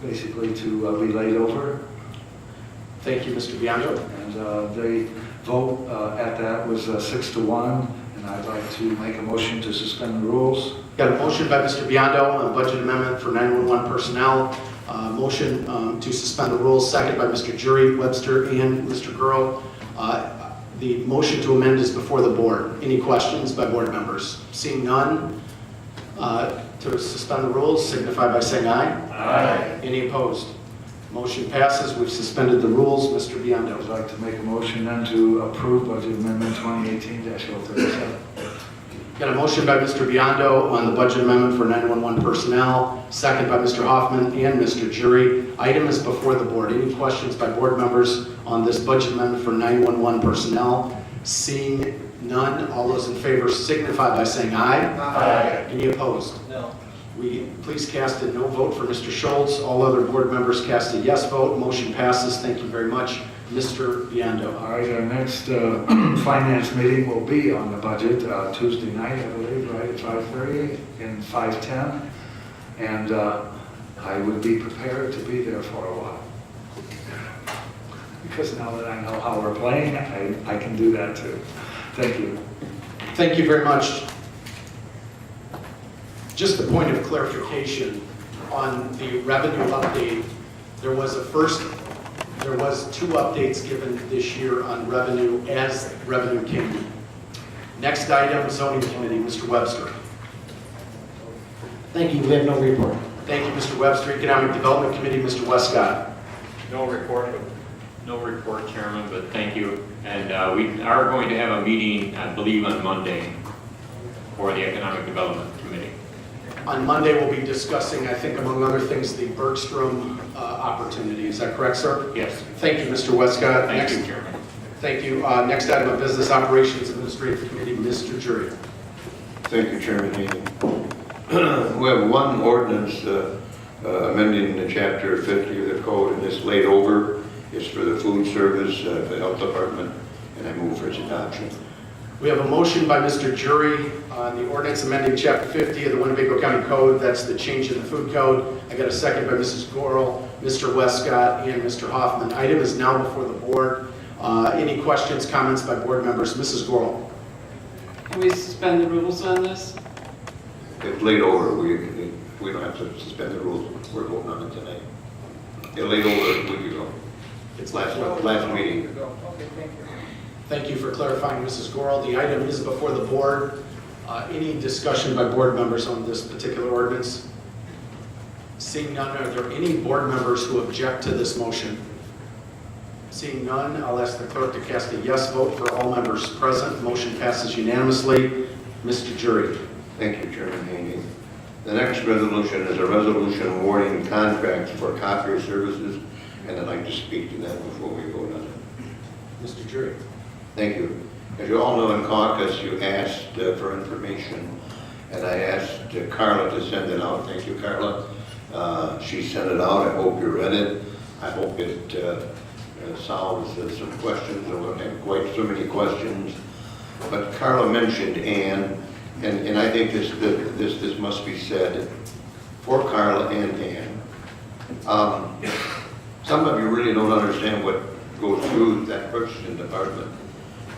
Speaker 13: basically to be laid over.
Speaker 4: Thank you, Mr. Biondo.
Speaker 13: And the vote at that was 6 to 1, and I'd like to make a motion to suspend the rules.
Speaker 4: Got a motion by Mr. Biondo on budget amendment for 911 personnel. Motion to suspend the rules, second by Mr. Jury, Webster, and Mr. Gurl. The motion to amend is before the board. Any questions by board members? Seeing none, to suspend the rules, signify by saying aye.
Speaker 13: Aye.
Speaker 4: Any opposed? Motion passes. We've suspended the rules. Mr. Biondo.
Speaker 13: I'd like to make a motion then to approve Budget Amendment 2018-037.
Speaker 4: Got a motion by Mr. Biondo on the budget amendment for 911 personnel, second by Mr. Hoffman and Mr. Jury. Item is before the board. Any questions by board members on this budget amendment for 911 personnel? Seeing none, all those in favor signify by saying aye.
Speaker 13: Aye.
Speaker 4: Any opposed?
Speaker 10: No.
Speaker 4: Please cast a no vote for Mr. Schultz. All other board members cast a yes vote. Motion passes. Thank you very much. Mr. Biondo.
Speaker 13: All right, our next finance meeting will be on the budget Tuesday night, I believe, right, at 5:30 and 5:10. And I would be prepared to be there for a while. Because now that I know how we're playing, I can do that too. Thank you.
Speaker 4: Thank you very much. Just a point of clarification on the revenue update. There was 2 updates given this year on revenue as revenue came in. Next item, zoning committee, Mr. Webster.
Speaker 11: Thank you, we have no report.
Speaker 4: Thank you, Mr. Webster. Economic Development Committee, Mr. Westcott.
Speaker 7: No report, Chairman, but thank you. And we are going to have a meeting, I believe, on Monday for the Economic Development Committee.
Speaker 4: On Monday, we'll be discussing, I think, among other things, the Bergstrom opportunity. Is that correct, sir?
Speaker 7: Yes.
Speaker 4: Thank you, Mr. Westcott.
Speaker 7: Thank you, Chairman.
Speaker 4: Thank you. Next item of Business Operations Administrative Committee, Mr. Jury.
Speaker 8: Thank you, Chairman Haney. We have one ordinance amending the chapter 50 of the code, and it's laid over. It's for the food service, the health department, and I move for its adoption.
Speaker 4: We have a motion by Mr. Jury on the ordinance amending Chapter 50 of the Winnebago County Code. That's the change in the food code. I got a second by Mrs. Gorel, Mr. Westcott, and Mr. Hoffman. Item is now before the board. Any questions, comments by board members? Mrs. Gorel.
Speaker 3: Can we suspend the rules on this?
Speaker 8: It's laid over. We don't have to suspend the rules. We're voting on it tonight. It laid over a week ago. It's last meeting.
Speaker 4: Thank you for clarifying, Mrs. Gorel. The item is before the board. Any discussion by board members on this particular ordinance? Seeing none, are there any board members who object to this motion? Seeing none, I'll ask the clerk to cast a yes vote for all members present. Motion passes unanimously. Mr. Jury.
Speaker 8: Thank you, Chairman Haney. The next resolution is a resolution awarding contracts for copier services, and I'd like to speak to that before we vote on it.
Speaker 4: Mr. Jury.
Speaker 8: Thank you. As you all know, in caucus, you asked for information, and I asked Carla to send it out. Thank you, Carla. She sent it out. I hope you read it. I hope it solves some questions. We don't have quite so many questions. But Carla mentioned Ann, and I think this must be said for Carla and Ann. Some of you really don't understand what goes through that purchasing department,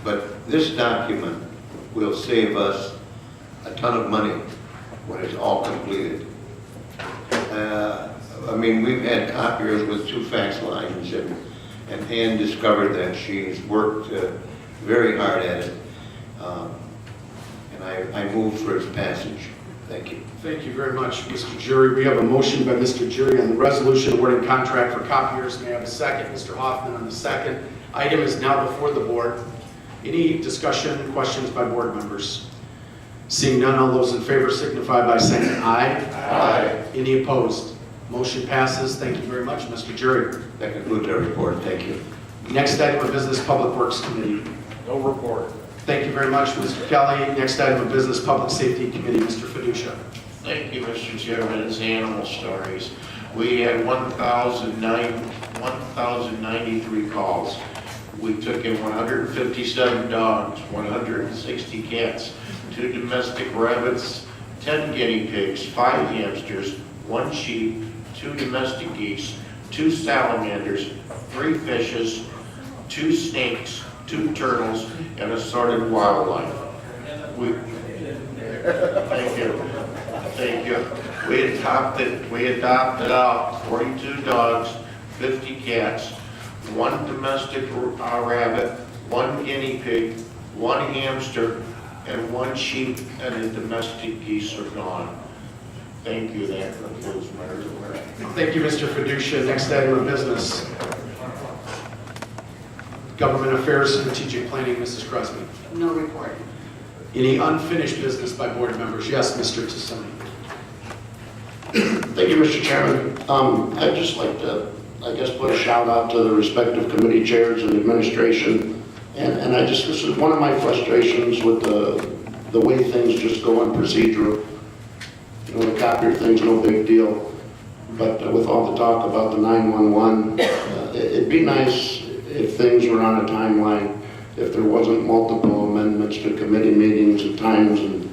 Speaker 8: but this document will save us a ton of money when it's all completed. I mean, we've had copiers with 2 fax lines, and Ann discovered that she's worked very hard at it. And I move for its passage. Thank you.
Speaker 4: Thank you very much, Mr. Jury. We have a motion by Mr. Jury on the resolution awarding contract for copiers. May I have a second? Mr. Hoffman on the second. Item is now before the board. Any discussion, questions by board members? Seeing none, all those in favor signify by saying aye.
Speaker 2: Aye.
Speaker 4: Any opposed? Motion passes. Thank you very much, Mr. Jury.
Speaker 8: That concludes our report. Thank you.
Speaker 4: Next item of business, Public Works Committee.
Speaker 2: No report.
Speaker 4: Thank you very much, Mr. Kelly. Next item of business, Public Safety Committee, Mr. Fiducia.
Speaker 6: Thank you, Mr. Chairman. It's animal stories. We had 1,093 calls. We took in 157 dogs, 160 cats, 2 domestic rabbits, 10 guinea pigs, 5 hamsters, 1 sheep, 2 domestic geese, 2 salamanders, 3 fishes, 2 snakes, 2 turtles, and assorted wildlife. Thank you. Thank you. We adopted out 42 dogs, 50 cats, 1 domestic rabbit, 1 guinea pig, 1 hamster, and 1 sheep, and the domestic geese are gone. Thank you. That concludes my report.
Speaker 4: Thank you, Mr. Fiducia. Next item of business. Government Affairs, Strategic Planning, Mrs. Crosby.
Speaker 17: No report.
Speaker 4: Any unfinished business by board members? Yes, Mr. Tassoni.
Speaker 6: Thank you, Mr. Chairman. I'd just like to, I guess, put a shout out to the respective committee chairs and administration. And this is one of my frustrations with the way things just go on procedural. You know, the copier thing's no big deal. But with all the talk about the 911, it'd be nice if things were on a timeline, if there wasn't multiple amendments to committee meetings at times and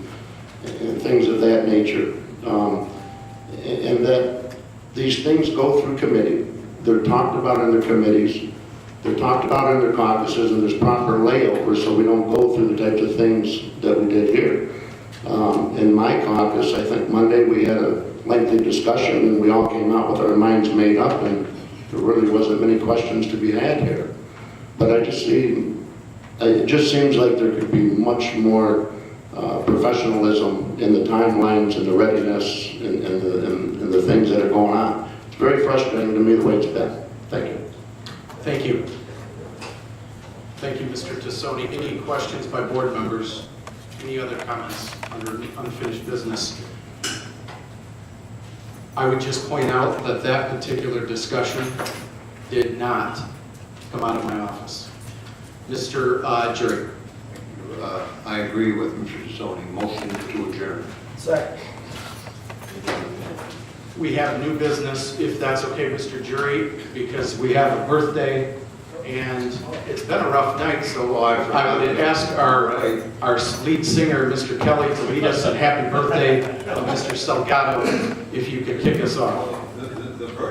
Speaker 6: things of that nature. And that these things go through committee. They're talked about in the committees. They're talked about in the caucuses, and there's proper layover so we don't go through the types of things that we did here. In my caucus, I think Monday we had a lengthy discussion and we all came out with our minds made up, and there really wasn't many questions to be had here. But it just seems like there could be much more professionalism in the timelines and the readiness and the things that are going on. It's very frustrating to me the way it's been. Thank you.
Speaker 4: Thank you. Thank you, Mr. Tassoni. Any questions by board members? Any other comments under unfinished business? I would just point out that that particular discussion did not come out of my office. Mr. Jury.
Speaker 8: I agree with Mr. Tassoni. Motion to adjourn.
Speaker 11: Second.
Speaker 4: We have new business, if that's okay, Mr. Jury, because we have a birthday, and it's been a rough night, so I would ask our lead singer, Mr. Kelly, to lead us in happy birthday, Mr. Salgado, if you could kick us off.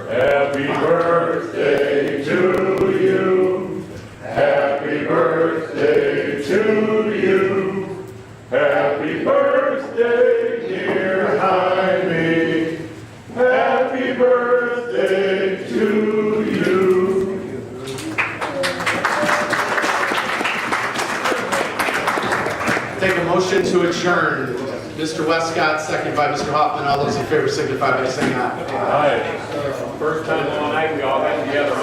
Speaker 2: Happy birthday to you. Happy birthday to you. Happy birthday, dear Jaime. Happy birthday to you.
Speaker 4: Take a motion to adjourn. Mr. Westcott, second by Mr. Hoffman. All those in favor signify by saying aye.
Speaker 2: Aye. First time all night we all got together.